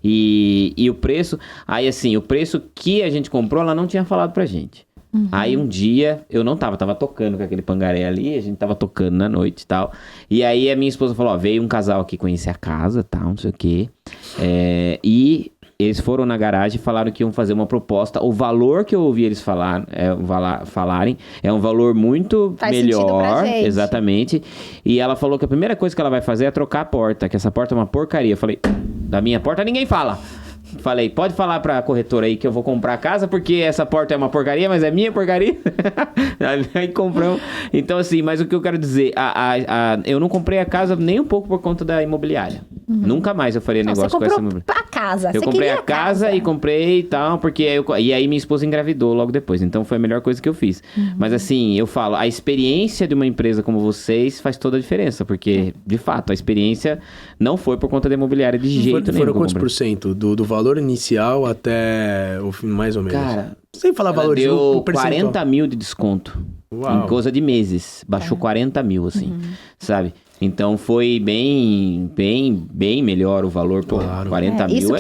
E o preço... Aí, assim, o preço que a gente comprou, ela não tinha falado pra gente. Aí, um dia, eu não tava tocando com aquele pangaré ali, a gente tava tocando na noite e tal. E aí, a minha esposa falou, veio um casal aqui conhecer a casa, tal, não sei o quê. E eles foram na garagem e falaram que iam fazer uma proposta. O valor que eu ouvi eles falarem é um valor muito melhor. Exatamente. E ela falou que a primeira coisa que ela vai fazer é trocar a porta, que essa porta é uma porcaria. Eu falei, da minha porta ninguém fala. Falei, pode falar pra corretora aí que eu vou comprar a casa, porque essa porta é uma porcaria, mas é minha porcaria. Aí compramos. Então, assim, mas o que eu quero dizer, eu não comprei a casa nem um pouco por conta da imobiliária. Nunca mais eu faria negócio com essa imobiliária. Você comprou a casa. Eu comprei a casa e comprei e tal, porque e aí minha esposa engravidou logo depois. Então foi a melhor coisa que eu fiz. Mas assim, eu falo, a experiência de uma empresa como vocês faz toda a diferença, porque, de fato, a experiência não foi por conta da imobiliária de jeito nenhum. Foram quantos por cento do valor inicial até o fim, mais ou menos? Cara, sem falar valores, deu 40 mil de desconto. Uau. Em coisa de meses. Baixou 40 mil, assim, sabe? Então foi bem melhor o valor, pô, Claro. 40 mil.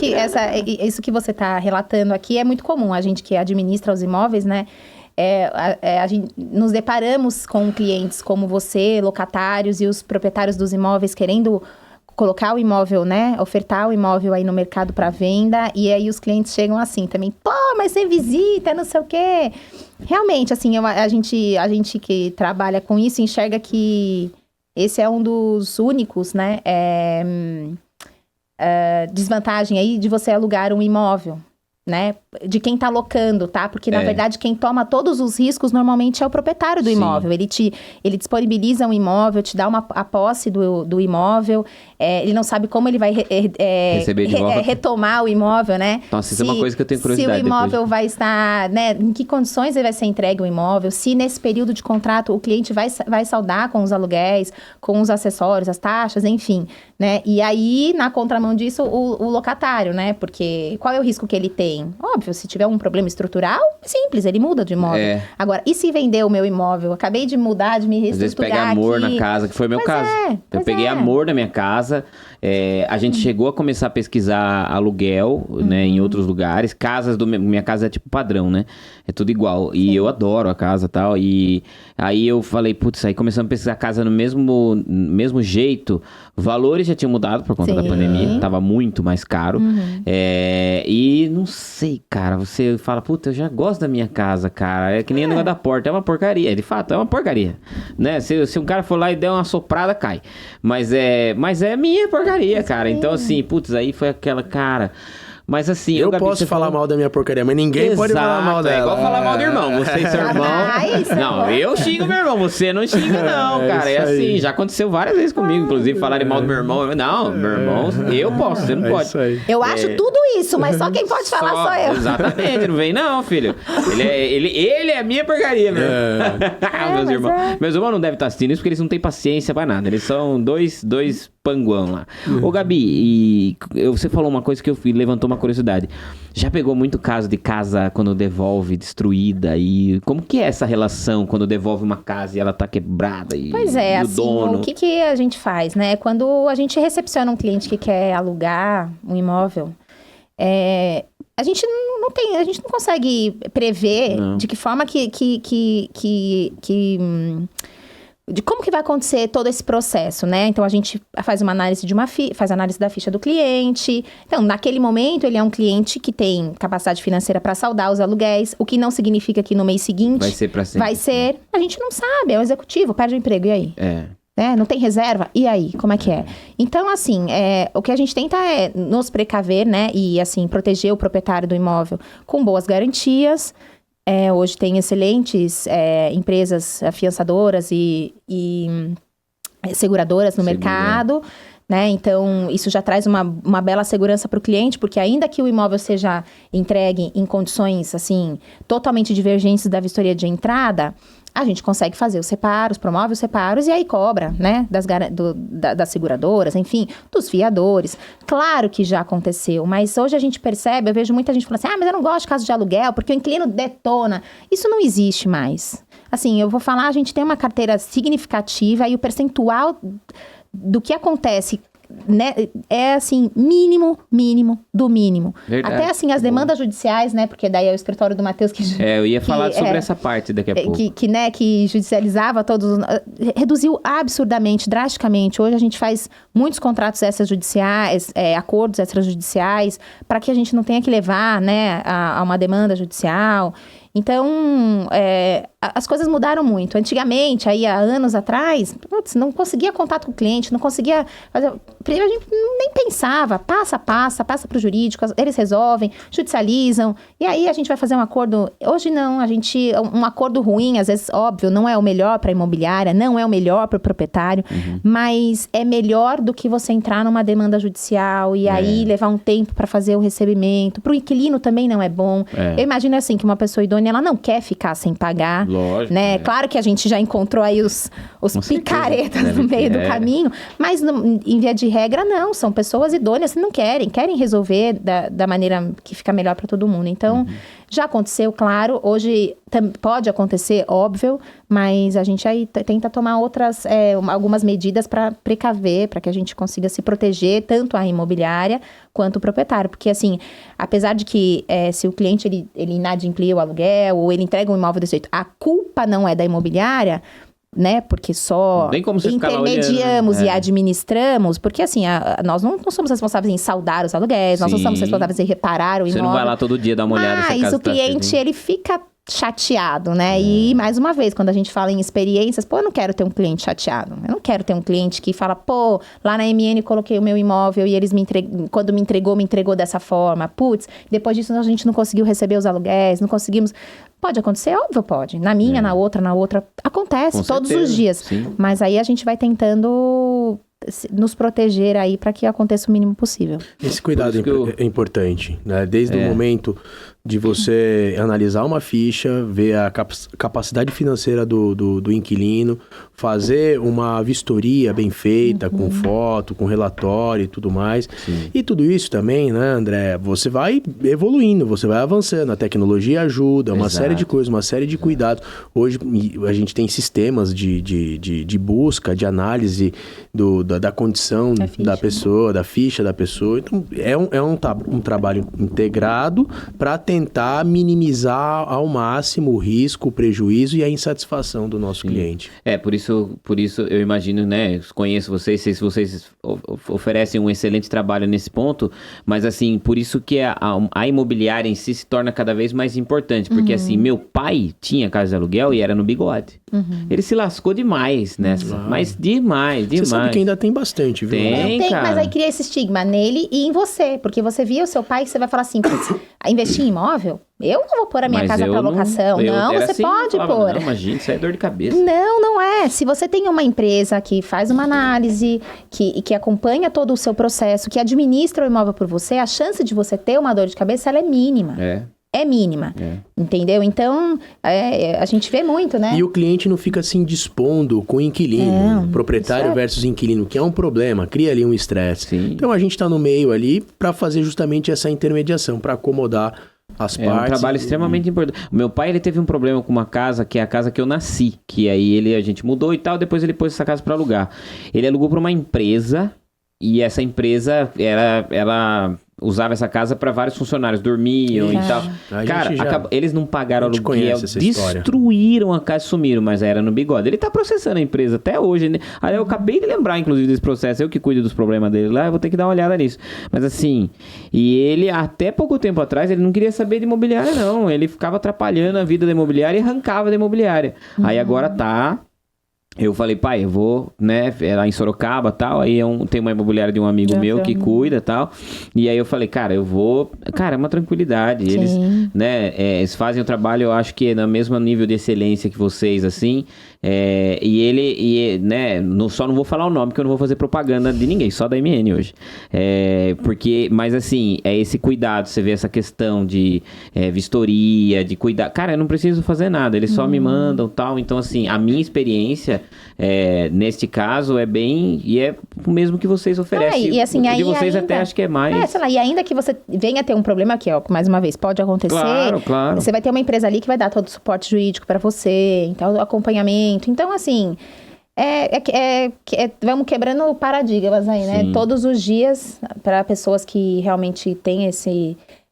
Isso que você está relatando aqui é muito comum. A gente que administra os imóveis, né? A gente, nos deparamos com clientes como você, locatários e os proprietários dos imóveis querendo colocar o imóvel, né? Ofertar o imóvel aí no mercado para venda. E aí os clientes chegam assim também. Pô, mas sem visita, não sei o quê. Realmente, assim, a gente que trabalha com isso enxerga que esse é um dos únicos, né? Desvantagem aí de você alugar um imóvel, né? De quem tá locando, tá? Porque, na verdade, quem toma todos os riscos normalmente é o proprietário do imóvel. Ele disponibiliza um imóvel, te dá a posse do imóvel. Ele não sabe como ele vai receber de volta. Retomar o imóvel, né? Nossa, isso é uma coisa que eu tenho curiosidade. Se o imóvel vai estar, né? Em que condições ele vai ser entregue o imóvel. Se nesse período de contrato o cliente vai saldar com os aluguéis, com os acessórios, as taxas, enfim, né? E aí, na contramão disso, o locatário, né? Porque qual é o risco que ele tem? Óbvio, se tiver um problema estrutural, simples, ele muda de imóvel. Agora, e se vender o meu imóvel? Acabei de mudar, de me reestruturar. Às vezes pega amor na casa, que foi meu caso. Eu peguei amor na minha casa. A gente chegou a começar a pesquisar aluguel, né, em outros lugares. Casas minha casa é tipo padrão, né? É tudo igual. E eu adoro a casa e tal. E aí eu falei, putz, aí começamos a pesquisar a casa no mesmo jeito. Valores já tinham mudado por conta da pandemia. Tava muito mais caro. E não sei, cara. Você fala, puta, eu já gosto da minha casa, cara. É que nem o negócio da porta. É uma porcaria. De fato, é uma porcaria. Né? Se um cara for lá e der uma soprada, cai. Mas é minha porcaria, cara. Então, assim, putz, aí foi aquela, cara... Mas assim... Eu posso falar mal da minha porcaria, mas ninguém pode falar mal dela. É igual falar mal do irmão. Você e seu irmão... Não, eu xingo meu irmão. Você não xinga, não, cara. É assim, já aconteceu várias vezes comigo. Inclusive, falarem mal do meu irmão. Não, meu irmão, eu posso, você não pode. Isso aí. Eu acho tudo isso, mas só quem pode falar sou eu. Exatamente, não vem não, filho. Ele é a minha porcaria mesmo. Meus irmãos não devem estar assistindo isso porque eles não têm paciência pra nada. Eles são dois panguão lá. Ô, Gabi, você falou uma coisa que levantou uma curiosidade. Já pegou muito caso de casa quando devolve destruída? E como que é essa relação quando devolve uma casa e ela tá quebrada? Pois é, assim, dono... o que a gente faz, né? Quando a gente recepciona um cliente que quer alugar um imóvel, a gente não consegue prever de que forma de como que vai acontecer todo esse processo, né? Então, a gente faz uma análise faz análise da ficha do cliente. Então, naquele momento, ele é um cliente que tem capacidade financeira para saldar os aluguéis, o que não significa que no mês seguinte... Vai ser para sempre. Vai ser... A gente não sabe, é o executivo, perde o emprego, e aí? Não tem reserva? E aí? Como é que é? Então, assim, o que a gente tenta é nos precaver, né? E, assim, proteger o proprietário do imóvel com boas garantias. Hoje tem excelentes empresas afiançadoras e seguradoras no mercado, né? Então, isso já traz uma bela segurança para o cliente, porque ainda que o imóvel seja entregue em condições, assim, totalmente divergentes da vistoria de entrada, a gente consegue fazer os separos, promove os separos e aí cobra, né? Das seguradoras, enfim, dos fiadores. Claro que já aconteceu, mas hoje a gente percebe, eu vejo muita gente falando assim, mas eu não gosto de casa de aluguel porque o inquilino detona. Isso não existe mais. Assim, eu vou falar, a gente tem uma carteira significativa e o percentual do que acontece... Né, é assim, mínimo do mínimo. Verdade. Até assim, as demandas judiciais, né? Porque daí é o escritório do Matheus que... eu ia falar sobre essa parte daqui a pouco. Que judicializava todos... Reduziu absurdamente, drasticamente. Hoje a gente faz muitos contratos extrajudiciais, acordos extrajudiciais, para que a gente não tenha que levar, né, a uma demanda judicial. Então, as coisas mudaram muito. Antigamente, aí há anos atrás, não conseguia contato com o cliente, não conseguia fazer... A gente nem pensava, passa para o jurídico, eles resolvem, judicializam, e aí a gente vai fazer um acordo. Hoje não, um acordo ruim, às vezes, óbvio, não é o melhor para a imobiliária, não é o melhor para o proprietário, mas é melhor do que você entrar numa demanda judicial e aí levar um tempo para fazer o recebimento. Para o inquilino também não é bom. Eu imagino assim, que uma pessoa idônea, ela não quer ficar sem pagar. Lógico, né? Claro que a gente já encontrou aí os picaretas no meio do caminho, mas em via de regra, não. São pessoas idôneas que não querem resolver da maneira que fica melhor para todo mundo. Então, Já aconteceu, claro, hoje pode acontecer, óbvio, mas a gente aí tenta tomar algumas medidas para precaver, para que a gente consiga se proteger, tanto a imobiliária quanto o proprietário. Porque, assim, apesar de que se o cliente ele inadimplia o aluguel ou ele entrega um imóvel desse jeito, a culpa não é da imobiliária, né? Porque só intermediamos e administramos, porque assim, nós não somos responsáveis em saldar os aluguéis, nós não somos responsáveis em reparar o imóvel. Você não vai lá todo dia dar uma olhada. Mas o cliente, ele fica chateado, né? E, mais uma vez, quando a gente fala em experiências, eu não quero ter um cliente chateado. Eu não quero ter um cliente que fala, lá na MN coloquei o meu imóvel e eles quando me entregou dessa forma. Putz, depois disso a gente não conseguiu receber os aluguéis, não conseguimos... Pode acontecer? Óbvio, pode. Na minha, na outra. Acontece com todos certeza, os dias. Sim. Mas aí a gente vai tentando nos proteger aí para que aconteça o mínimo possível. Esse cuidado é importante, né? Desde o momento de você analisar uma ficha, ver a capacidade financeira do inquilino, fazer uma vistoria bem feita, com foto, com relatório e tudo mais. Sim. E tudo isso também, né, André? Você vai evoluindo, você vai avançando, a tecnologia ajuda, uma série de coisas, uma série de cuidados. Hoje a gente tem sistemas de busca, de análise da condição da pessoa, da ficha da pessoa. Então, é um trabalho integrado para tentar minimizar ao máximo o risco, o prejuízo e a insatisfação do nosso cliente. Por isso eu imagino, né, conheço vocês, sei se vocês oferecem um excelente trabalho nesse ponto, mas assim, por isso que a imobiliária em si se torna cada vez mais importante, porque assim, meu pai tinha casa de aluguel e era no Bigode. Ele se lascou demais nessa, mas demais. Você sabe que ainda tem bastante, viu? Tem, cara. Mas aí cria esse estigma nele e em você, porque você via o seu pai e você vai falar assim, investir em imóvel? Eu não vou pôr a minha casa para locação. Não, você assim, pode pôr. Não, imagina, isso é dor de cabeça. Não é. Se você tem uma empresa que faz uma análise, que acompanha todo o seu processo, que administra o imóvel por você, a chance de você ter uma dor de cabeça, ela é mínima. É mínima, entendeu? Então, a gente vê muito, né? E o cliente não fica se indispondo com o inquilino, proprietário versus inquilino, que é um problema, cria ali um estresse. Então, a gente está no meio ali para fazer justamente essa intermediação, para acomodar as partes. É um trabalho extremamente importante. O meu pai, ele teve um problema com uma casa, que é a casa que eu nasci, que aí a gente mudou e tal, depois ele pôs essa casa para alugar. Ele alugou para uma empresa, e essa empresa, ela usava essa casa para vários funcionários, dormiam e tal. Cara, eles não pagaram aluguel, destruíram a casa e sumiram, mas era no Bigode. Ele tá processando a empresa até hoje, né? Aí eu acabei de lembrar, inclusive, desse processo. Eu que cuido dos problemas dele lá, eu vou ter que dar uma olhada nisso. Mas assim, e ele, até pouco tempo atrás, ele não queria saber de imobiliária, não. Ele ficava atrapalhando a vida da imobiliária e arrancava da imobiliária. Aí agora tá... Eu falei, pai, eu vou, né, lá em Sorocaba e tal, aí tem uma imobiliária de um amigo meu que cuida e tal, e aí eu falei, cara, eu vou, cara, é uma tranquilidade, eles, né, eles fazem o trabalho, eu acho que é no mesmo nível de excelência que vocês, assim, né, só não vou falar o nome, porque eu não vou fazer propaganda de ninguém, só da MN hoje, mas assim, é esse cuidado, você vê essa questão de vistoria, de cuidar, cara, eu não preciso fazer nada, eles só me mandam tal, então assim, a minha experiência neste caso é bem, e é o mesmo que vocês oferecem, e assim, de vocês ainda, até acho que é mais... sei lá, e ainda que você venha ter um problema aqui, ó, mais uma vez, pode acontecer, claro. Você vai ter uma empresa ali que vai dar todo o suporte jurídico para você, então, acompanhamento, então assim... vamos quebrando paradigmas aí, né? Todos os dias, para pessoas que realmente têm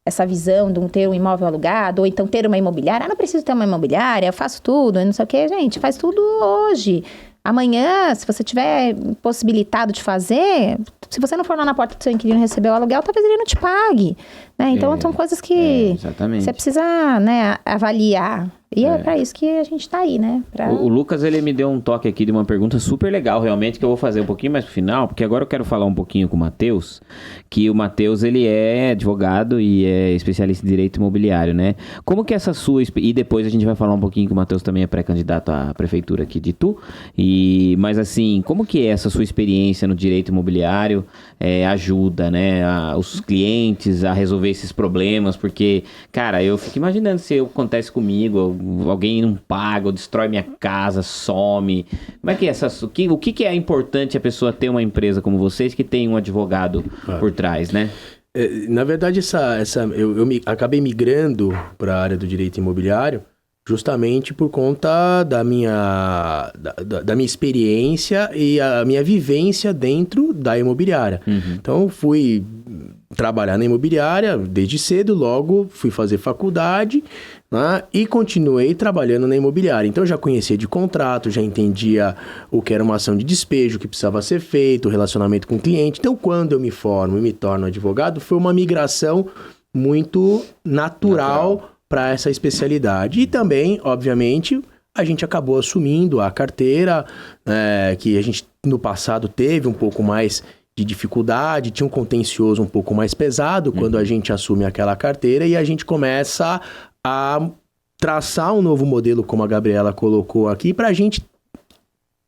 essa visão de ter um imóvel alugado, ou então ter uma imobiliária. Não preciso ter uma imobiliária, eu faço tudo, não sei o que. Gente, faz tudo hoje. Amanhã, se você tiver possibilitado de fazer, se você não for lá na porta do seu inquilino receber o aluguel, talvez ele não te pague. Né? Então, são coisas que você precisa, né, avaliar. E é pra isso que a gente tá aí, né? O Lucas, ele me deu um toque aqui de uma pergunta super legal, realmente, que eu vou fazer um pouquinho mais pro final, porque agora eu quero falar um pouquinho com o Matheus, que o Matheus, ele é advogado e é especialista em direito imobiliário, né? Como que essa sua... E depois a gente vai falar um pouquinho que o Matheus também é pré-candidato à prefeitura aqui de Itu, mas assim, como que essa sua experiência no direito imobiliário ajuda, né, os clientes a resolver esses problemas? Porque, cara, eu fico imaginando se acontece comigo, alguém não paga, ou destrói minha casa, some. Como é que é o que é importante a pessoa ter uma empresa como vocês que tem um advogado por trás, né? Na verdade, eu acabei migrando para a área do direito imobiliário justamente por conta da minha experiência e a minha vivência dentro da imobiliária. Então, fui trabalhar na imobiliária desde cedo, logo fui fazer faculdade, né, e continuei trabalhando na imobiliária. Então, eu já conhecia de contrato, já entendia o que era uma ação de despejo, o que precisava ser feito, o relacionamento com o cliente. Então, quando eu me formo e me torno advogado, foi uma migração muito natural para essa especialidade. E também, obviamente, a gente acabou assumindo a carteira, que a gente no passado teve um pouco mais de dificuldade, tinha um contencioso um pouco mais pesado quando a gente assume aquela carteira e a gente começa a traçar um novo modelo, como a Gabriela colocou aqui, para a gente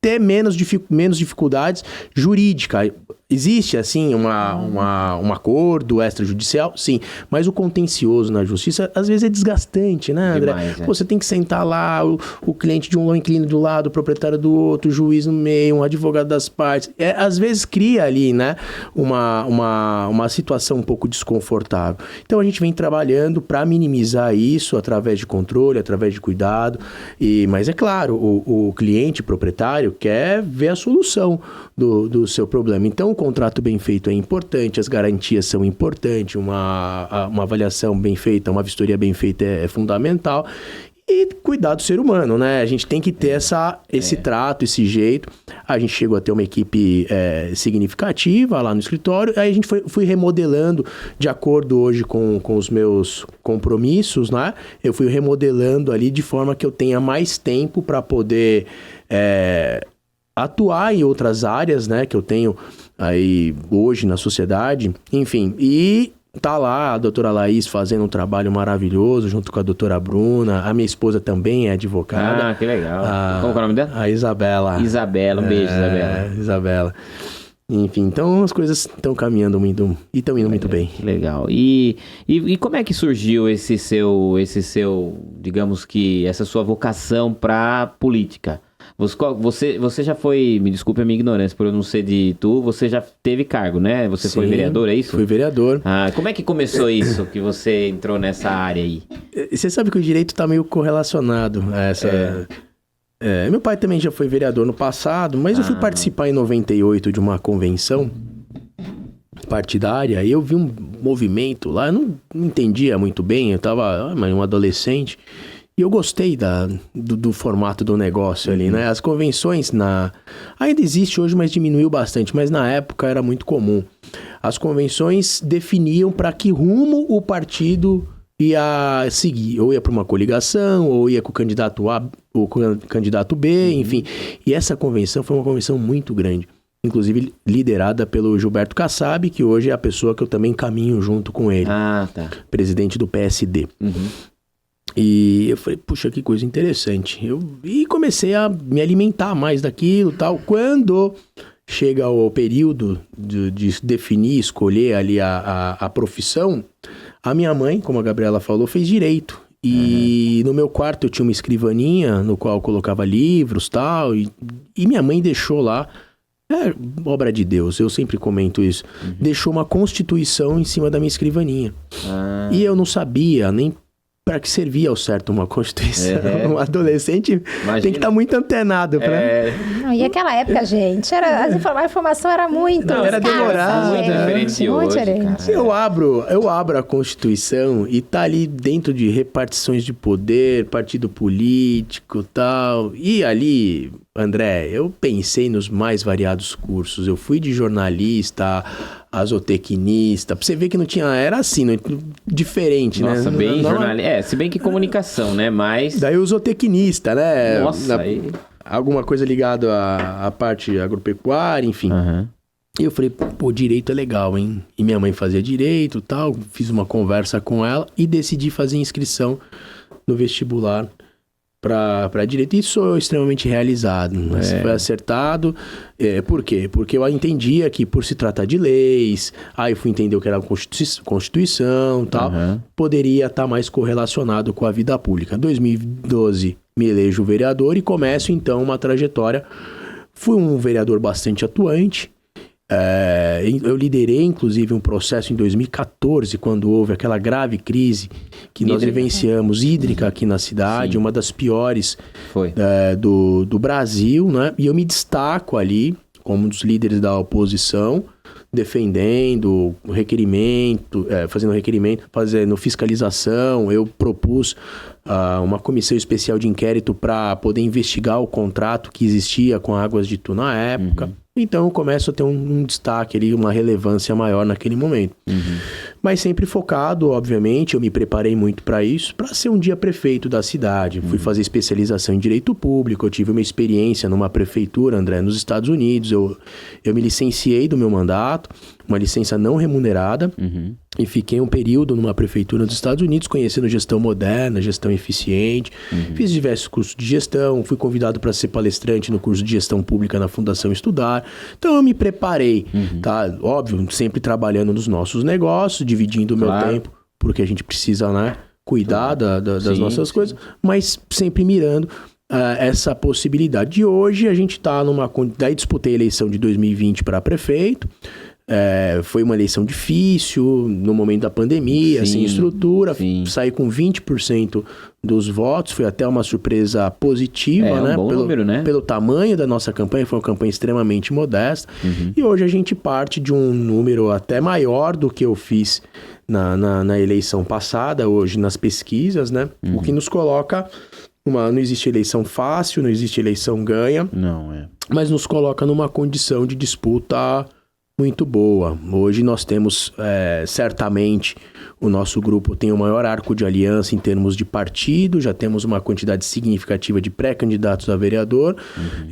ter menos dificuldades jurídicas. Existe, assim, um acordo extrajudicial? Sim. Mas o contencioso na justiça, às vezes, é desgastante, né, André? Demais, Você tem que sentar lá, o cliente de um inquilino de um lado, o proprietário do outro, o juiz no meio, um advogado das partes. Às vezes, cria ali, né, uma situação um pouco desconfortável. Então, a gente vem trabalhando para minimizar isso através de controle, através de cuidado. Mas, é claro, o cliente proprietário quer ver a solução do seu problema. Então, o contrato bem feito é importante, as garantias são importantes, uma avaliação bem feita, uma vistoria bem feita é fundamental. E cuidar do ser humano, né? A gente tem que ter esse trato, esse jeito. A gente chegou a ter uma equipe significativa lá no escritório. Aí a gente fui remodelando de acordo hoje com os meus compromissos, né? Eu fui remodelando ali de forma que eu tenha mais tempo para poder atuar em outras áreas, né? Que eu tenho aí hoje na sociedade. Enfim, e tá lá a doutora Laís fazendo um trabalho maravilhoso junto com a doutora Bruna. A minha esposa também é advogada. Ah, que legal. Como é o nome dela? A Isabela. Isabela, um beijo, Isabela. Isabela. Enfim, então as coisas estão caminhando muito e estão indo muito bem. Legal. E como é que surgiu esse seu, digamos que, essa sua vocação para política? Você já foi, me desculpe a minha ignorância por eu não ser de tu, você já teve cargo, né? Você foi vereador, é isso? Fui vereador. Como é que começou isso, que você entrou nessa área aí? Você sabe que o direito está meio correlacionado a essa... meu pai também já foi vereador no passado, mas eu fui participar em 98 de uma convenção partidária e eu vi um movimento lá, eu não entendia muito bem, eu estava um adolescente. E eu gostei do formato do negócio ali, né? As convenções ainda existe hoje, mas diminuiu bastante. Mas na época era muito comum. As convenções definiam para que rumo o partido ia seguir. Ou ia para uma coligação, ou ia com o candidato A ou com o candidato B, enfim. E essa convenção foi uma convenção muito grande. Inclusive liderada pelo Gilberto Kassab, que hoje é a pessoa que eu também caminho junto com ele. Tá. Presidente do PSD. E eu falei, puxa, que coisa interessante. E comecei a me alimentar mais daquilo e tal. Quando chega o período de definir, escolher ali a profissão, a minha mãe, como a Gabriela falou, fez direito. E no meu quarto eu tinha uma escrivaninha no qual eu colocava livros e tal. E minha mãe deixou lá, obra de Deus, eu sempre comento isso, deixou uma constituição em cima da minha escrivaninha. E eu não sabia nem para que servia ao certo uma constituição. Um adolescente tem que estar muito antenado. Não, e aquela época, gente, a informação era muito... Não, era demorado. Muito diferente hoje, cara. Eu abro a Constituição e tá ali dentro de repartições de poder, partido político e tal. E ali, André, eu pensei nos mais variados cursos. Eu fui de jornalista a zootecnista, pra você ver que não tinha... Era assim, diferente, né? Nossa, bem jornalista. Se bem que comunicação, né? Mas... Daí o zootecnista, né? Nossa, alguma coisa ligada à parte agropecuária, enfim. E eu falei, pô, direito é legal, hein? E minha mãe fazia direito e tal. Fiz uma conversa com ela e decidi fazer inscrição no vestibular para direito. E sou extremamente realizado. Foi acertado. Por quê? Porque eu entendia que por se tratar de leis, aí eu fui entender o que era a Constituição e tal, poderia estar mais correlacionado com a vida pública. Em 2012 me elejo vereador e começo então uma trajetória. Fui um vereador bastante atuante. Eu liderei, inclusive, um processo em 2014, quando houve aquela grave crise que nós vivenciamos, hídrica aqui na cidade, uma das piores do Brasil, né? E eu me destaco ali como um dos líderes da oposição, defendendo requerimento, fazendo fiscalização. Eu propus uma comissão especial de inquérito para poder investigar o contrato que existia com a Águas de Itu na época. Então eu começo a ter um destaque ali, uma relevância maior naquele momento. Mas sempre focado, obviamente, eu me preparei muito para isso, para ser um dia prefeito da cidade. Fui fazer especialização em direito público, eu tive uma experiência numa prefeitura, André, nos Estados Unidos. Eu me licenciei do meu mandato, uma licença não remunerada, e fiquei um período numa prefeitura dos Estados Unidos, conhecendo gestão moderna, gestão eficiente. Fiz diversos cursos de gestão, fui convidado para ser palestrante no curso de gestão pública na Fundação Estudar. Então eu me preparei, tá? Óbvio, sempre trabalhando nos nossos negócios, dividindo o meu tempo, porque a gente precisa, né, cuidar das nossas coisas, mas sempre mirando essa possibilidade. E hoje a gente está daí disputei a eleição de 2020 para prefeito. Foi uma eleição difícil, no momento da pandemia, sem estrutura. Saí com 20% dos votos, foi até uma surpresa positiva, né? Bom número, né? Pelo tamanho da nossa campanha, foi uma campanha extremamente modesta. E hoje a gente parte de um número até maior do que eu fiz na eleição passada, hoje nas pesquisas, né? O que nos coloca... Não existe eleição fácil, não existe eleição ganha. Mas nos coloca numa condição de disputa muito boa. Hoje nós temos, certamente, o nosso grupo tem o maior arco de aliança em termos de partido, já temos uma quantidade significativa de pré-candidatos a vereador.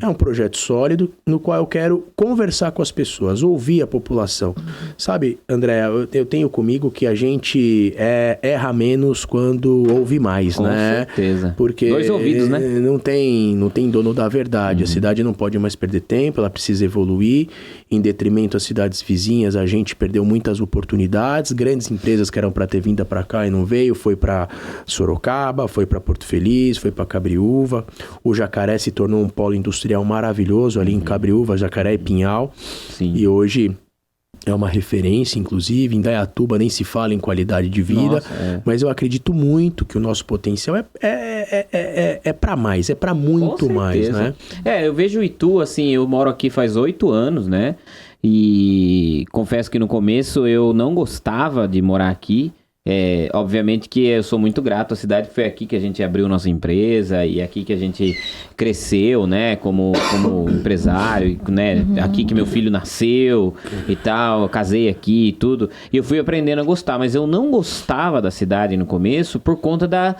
É um projeto sólido no qual eu quero conversar com as pessoas, ouvir a população. Sabe, André, eu tenho comigo que a gente erra menos quando ouve mais, né? Com certeza. Porque 2 ouvidos, né? Não tem dono da verdade. A cidade não pode mais perder tempo, ela precisa evoluir. Em detrimento às cidades vizinhas, a gente perdeu muitas oportunidades. Grandes empresas que eram para ter vindo para cá e não veio, foi para Sorocaba, foi para Porto Feliz, foi para Cabriúva. O Jacaré se tornou um polo industrial maravilhoso ali em Cabriúva, Jacaré e Pinhal. E hoje é uma referência, inclusive. Em Indaiatuba nem se fala em qualidade de vida. Mas eu acredito muito que o nosso potencial é para mais, é para muito mais, né? Eu vejo o Itu, assim, eu moro aqui faz 8 anos, né? E confesso que no começo eu não gostava de morar aqui. Obviamente que eu sou muito grato à cidade, foi aqui que a gente abriu nossa empresa e aqui que a gente cresceu, né, como empresário, né, aqui que meu filho nasceu e tal, eu casei aqui e tudo, e eu fui aprendendo a gostar, mas eu não gostava da cidade no começo por conta da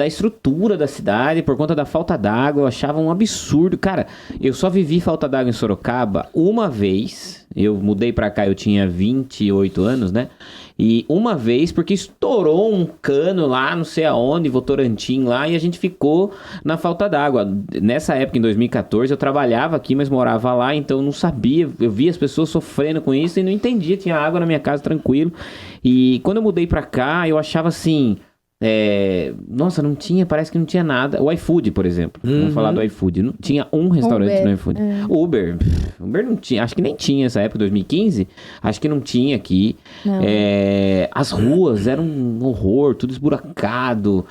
estrutura da cidade, por conta da falta d'água. Eu achava um absurdo. Cara, eu só vivi falta d'água em Sorocaba uma vez. Eu mudei pra cá, eu tinha 28 anos, né? E uma vez, porque estourou um cano lá, não sei aonde, Votorantim lá, e a gente ficou na falta d'água. Nessa época, em 2014, eu trabalhava aqui, mas morava lá, então eu não sabia. Eu via as pessoas sofrendo com isso e não entendia. Tinha água na minha casa, tranquilo. E quando eu mudei pra cá, eu achava assim... nossa, não tinha, parece que não tinha nada. O iFood, por exemplo. Vamos falar do iFood. Não tinha um restaurante Uber, no iFood. Uber não tinha, acho que nem tinha nessa época, 2015. Acho que não tinha aqui. As ruas eram um horror, tudo esburacado.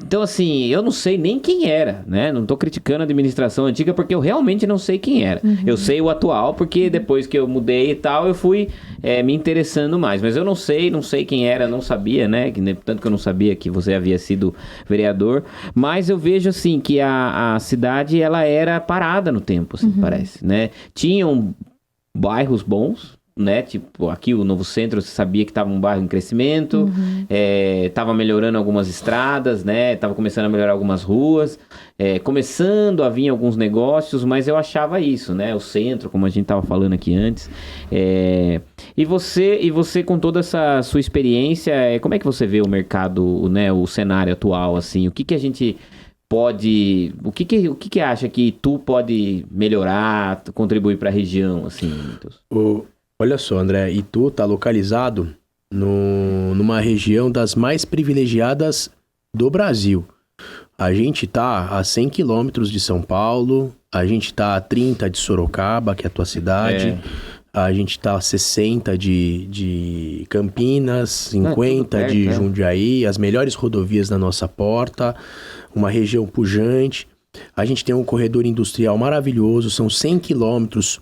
Então, assim, eu não sei nem quem era, né? Não tô criticando a administração antiga porque eu realmente não sei quem era. Eu sei o atual porque depois que eu mudei e tal, eu fui me interessando mais. Mas eu não sei quem era, não sabia, né? Tanto que eu não sabia que você havia sido vereador. Mas eu vejo, assim, que a cidade, ela era parada no tempo, assim, parece, né? Tinham bairros bons, né, tipo, aqui o Novo Centro, você sabia que estava um bairro em crescimento, estava melhorando algumas estradas, né, estava começando a melhorar algumas ruas, começando a vir alguns negócios, mas eu achava isso, né, o centro, como a gente estava falando aqui antes. E você com toda essa sua experiência, como é que você vê o mercado, né, o cenário atual, assim, o que a gente pode... O que acha que tu pode melhorar, contribuir para a região, assim, Matheus? Olha só, André, Itu está localizado numa região das mais privilegiadas do Brasil. A gente está a 100 quilômetros de São Paulo, a gente está a 30 de Sorocaba, que é a tua cidade. a gente está a 60 de Campinas, 50 de Jundiaí, as melhores rodovias na nossa porta, uma região pujante. A gente tem um corredor industrial maravilhoso, são 100 quilômetros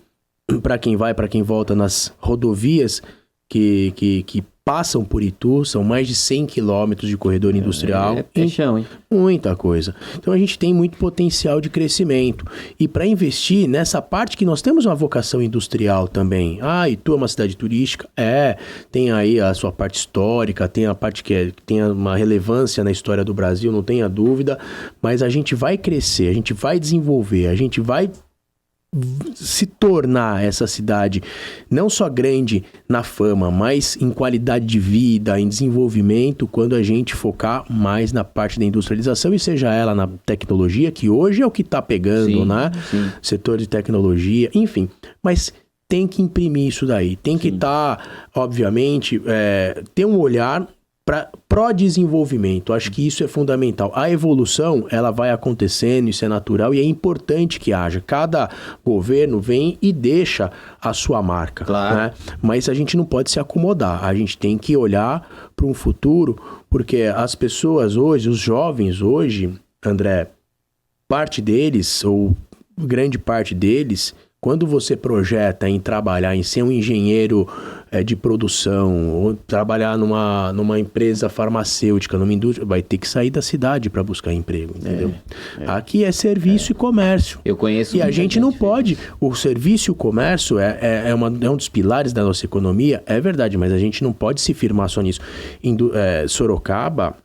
para quem vai, para quem volta nas rodovias que passam por Itu, são mais de 100 quilômetros de corredor industrial. É chão, hein? Muita coisa. Então a gente tem muito potencial de crescimento. E para investir nessa parte que nós temos uma vocação industrial também. Itu é uma cidade turística? Tem aí a sua parte histórica, tem a parte que tem uma relevância na história do Brasil, não tenha dúvida. Mas a gente vai crescer, a gente vai desenvolver, a gente vai se tornar essa cidade não só grande na fama, mas em qualidade de vida, em desenvolvimento, quando a gente focar mais na parte da industrialização, e seja ela na tecnologia, que hoje é o que está pegando, né? Sim. Setor de tecnologia, enfim. Mas tem que imprimir isso daí. Tem que estar, obviamente, ter um olhar para pró-desenvolvimento. Acho que isso é fundamental. A evolução, ela vai acontecendo, isso é natural e é importante que haja. Cada governo vem e deixa a sua marca. Claro. Né? Mas a gente não pode se acomodar. A gente tem que olhar para um futuro, porque as pessoas hoje, os jovens hoje, André, parte deles, ou grande parte deles, quando você projeta em trabalhar, em ser um engenheiro de produção, ou trabalhar numa empresa farmacêutica, numa indústria, vai ter que sair da cidade para buscar emprego, entendeu? Aqui é serviço e comércio. Eu conheço. E a gente não pode. O serviço e o comércio é um dos pilares da nossa economia, é verdade, mas a gente não pode se firmar só nisso. Sorocaba,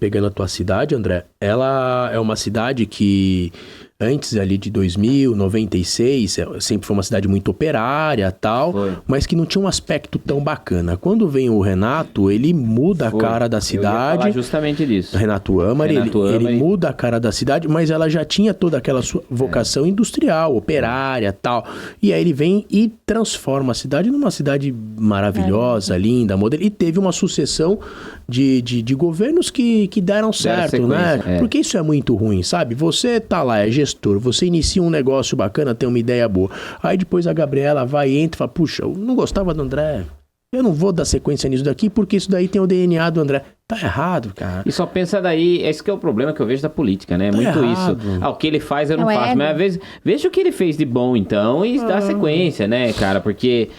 pegando a tua cidade, André, ela é uma cidade que antes ali de 2000, 96, sempre foi uma cidade muito operária e tal, mas que não tinha um aspecto tão bacana. Quando vem o Renato, ele muda a cara da cidade. Eu ia falar justamente disso. Renato Amari, ele muda a cara da cidade, mas ela já tinha toda aquela sua vocação industrial, operária e tal. E aí ele vem e transforma a cidade numa cidade maravilhosa, linda, moderna. E teve uma sucessão de governos que deram certo, né? Porque isso é muito ruim, sabe? Você tá lá, é gestor, você inicia um negócio bacana, tem uma ideia boa. Aí depois a Gabriela vai e entra e fala, puxa, eu não gostava do André, eu não vou dar sequência nisso daqui, porque isso daí tem o DNA do André. Tá errado, cara. E só pensa daí, esse que é o problema que eu vejo da política, né? Muito errado. Isso. O que ele faz eu não faço. Mas às vezes, veja o que ele fez de bom, então, e dá sequência, né, cara? Porque,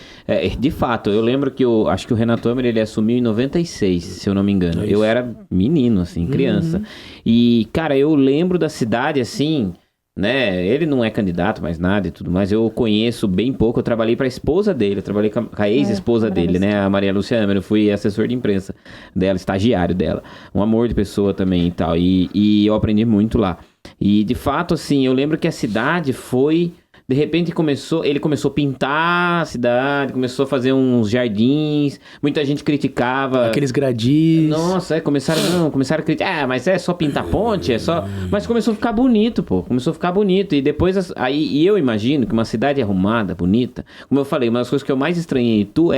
de fato, eu lembro que acho que o Renato Amari, ele assumiu em 96, se eu não me engano. Eu era menino, assim, criança. E, cara, eu lembro da cidade, assim, né? Ele não é candidato mais nada e tudo mais. Eu conheço bem pouco. Eu trabalhei para a esposa dele. Eu trabalhei com a ex-esposa dele, né? A Maria Lúcia Amari. Eu fui assessor de imprensa dela, estagiário dela. Um amor de pessoa também e tal. E eu aprendi muito lá. E, de fato, assim, eu lembro que a cidade foi... De repente ele começou a pintar a cidade, começou a fazer uns jardins, muita gente criticava. Aqueles gradis. Nossa, começaram a criticar, mas é só pintar ponte, é só... Mas começou a ficar bonito, pô, começou a ficar bonito. E depois, e eu imagino que uma cidade arrumada, bonita, como eu falei, uma das coisas que eu mais estranhei em Itu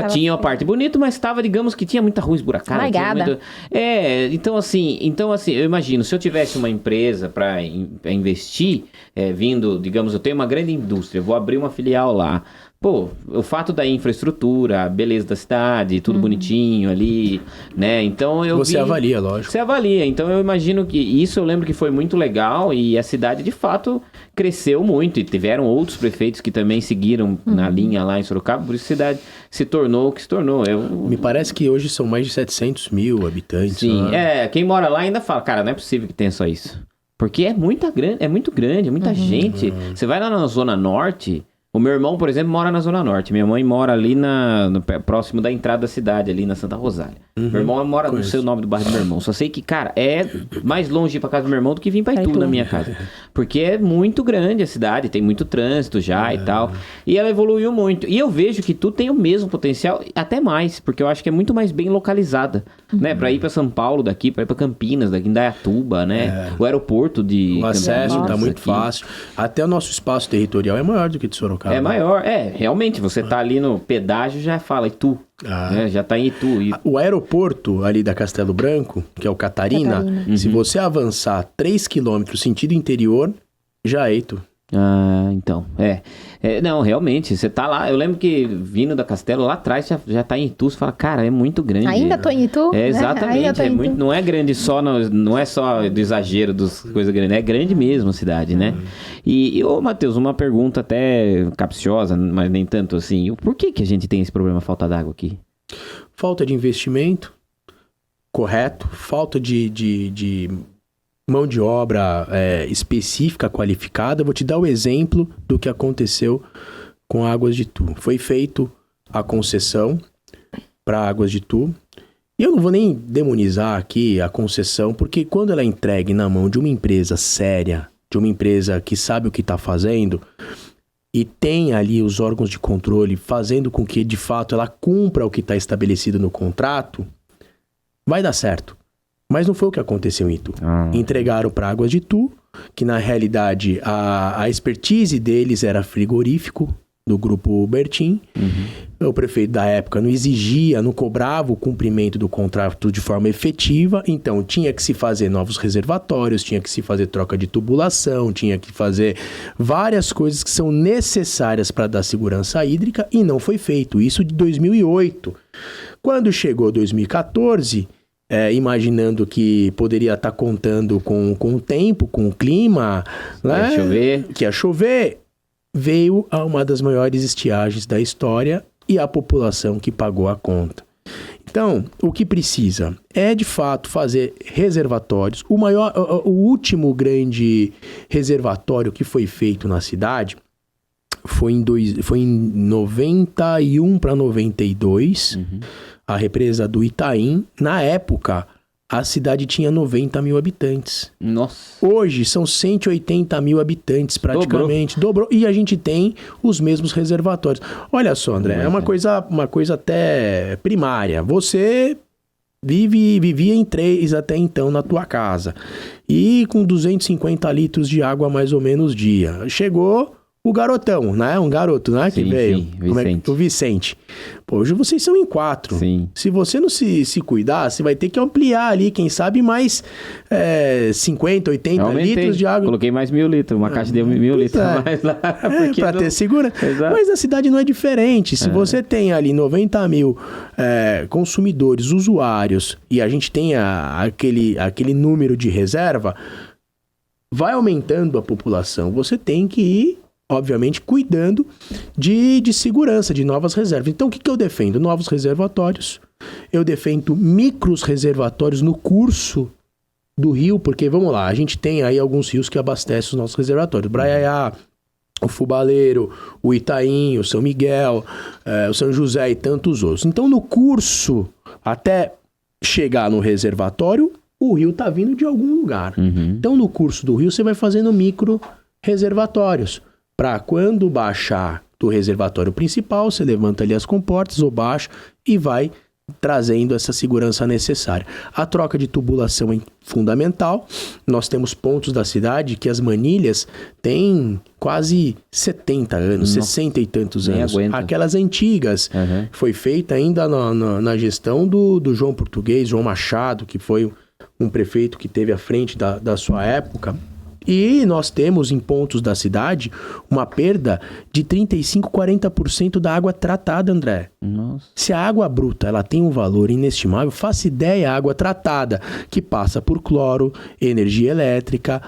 tinha uma parte bonita, mas estava, digamos que tinha muita rua esburacada. Largada. Então assim, eu imagino, se eu tivesse uma empresa para investir, vindo, digamos, eu tenho uma grande indústria, vou abrir uma filial lá. Pô, o fato da infraestrutura, a beleza da cidade, tudo bonitinho ali, né? Então Você avalia, lógico. Você avalia. Então eu imagino que isso, eu lembro que foi muito legal e a cidade de fato cresceu muito. E tiveram outros prefeitos que também seguiram na linha lá em Sorocaba, por isso a cidade se tornou o que se tornou. Me parece que hoje são mais de 700 mil habitantes. Sim, quem mora lá ainda fala, cara, não é possível que tenha só isso. Porque é muito grande, muita gente. Você vai lá na Zona Norte... O meu irmão, por exemplo, mora na Zona Norte. Minha mãe mora ali próximo da entrada da cidade, ali na Santa Rosália. Meu irmão mora, não sei o nome do bairro do meu irmão. Só sei que, cara, é mais longe ir pra casa do meu irmão do que vir pra Itu, na minha casa. Porque é muito grande a cidade, tem muito trânsito já e tal. E ela evoluiu muito. E eu vejo que tu tem o mesmo potencial, até mais, porque eu acho que é muito mais bem localizada, né? Pra ir pra São Paulo daqui, pra ir pra Campinas, daqui em Indaiatuba, né? O aeroporto de... O acesso tá muito fácil. Até o nosso espaço territorial é maior do que de Sorocaba. É maior, realmente, você tá ali no pedágio, já fala Itu, né? Já tá em Itu. O aeroporto ali da Castelo Branco, que é o Catarina. Se você avançar 3 km sentido interior, já é Itu. Então, não, realmente, você tá lá, eu lembro que vindo da Castelo, lá atrás já tá em Itu, você fala, cara, é muito grande. Ainda tô em Itu? Exatamente, não é grande só, não é só do exagero das coisas grandes, é grande mesmo a cidade, né? E ô Matheus, uma pergunta até capciosa, mas nem tanto assim, por que a gente tem esse problema, falta d'água aqui? Falta de investimento, correto, falta de mão de obra específica, qualificada. Eu vou te dar o exemplo do que aconteceu com Águas de Itu. Foi feito a concessão para Águas de Itu. E eu não vou nem demonizar aqui a concessão, porque quando ela é entregue na mão de uma empresa séria, de uma empresa que sabe o que está fazendo, e tem ali os órgãos de controle fazendo com que, de fato, ela cumpra o que está estabelecido no contrato, vai dar certo. Mas não foi o que aconteceu em Itu. Entregaram para Águas de Itu, que na realidade a expertise deles era frigorífico, do grupo Bertin. O prefeito da época não exigia, não cobrava o cumprimento do contrato de forma efetiva, então tinha que se fazer novos reservatórios, tinha que se fazer troca de tubulação, tinha que fazer várias coisas que são necessárias para dar segurança hídrica, e não foi feito. Isso de 2008. Quando chegou 2014... imaginando que poderia estar contando com o tempo, com o clima, né? Que ia chover, veio a uma das maiores estiagens da história e a população que pagou a conta. Então, o que precisa é, de fato, fazer reservatórios. O último grande reservatório que foi feito na cidade foi em 91 para 92, a represa do Itaim. Na época, a cidade tinha 90 mil habitantes. Nossa. Hoje são 180 mil habitantes praticamente. Dobrou. E a gente tem os mesmos reservatórios. Olha só, André, é uma coisa até primária. Você vivia em 3 até então na tua casa. E com 250 litros de água mais ou menos dia. Chegou o garotão, né? Um garoto, né? Que veio. Sim, Vicente. O Vicente. Pô, hoje vocês são em 4. Sim. Se você não se cuidar, você vai ter que ampliar ali, quem sabe, mais 50, 80 litros de água. Coloquei mais 1.000 litros, uma caixa deu 1.000 litros a mais lá. Pra ter segurança. Exato. Mas a cidade não é diferente. Se você tem ali 90 mil consumidores, usuários, e a gente tem aquele número de reserva, vai aumentando a população. Você tem que ir, obviamente, cuidando de segurança, de novas reservas. Então, o que eu defendo? Novos reservatórios. Eu defendo micros reservatórios no curso do rio, porque, vamos lá, a gente tem aí alguns rios que abastecem os nossos reservatórios. Braiaiá, o Fubaleiro, o Itaim, o São Miguel, o São José e tantos outros. Então, no curso, até chegar no reservatório, o rio está vindo de algum lugar. Então, no curso do rio, você vai fazendo micro reservatórios. Para quando baixar do reservatório principal, você levanta ali as comportas ou baixa e vai trazendo essa segurança necessária. A troca de tubulação é fundamental. Nós temos pontos da cidade que as manilhas têm quase 70 anos, 60 e tantos anos. Aguenta. Aquelas antigas, foi feita ainda na gestão do João Português, João Machado, que foi um prefeito que teve à frente da sua época. E nós temos em pontos da cidade uma perda de 35%, 40% da água tratada, André. Nossa. Se a água bruta ela tem um valor inestimável, faça ideia, a água tratada, que passa por cloro, energia elétrica,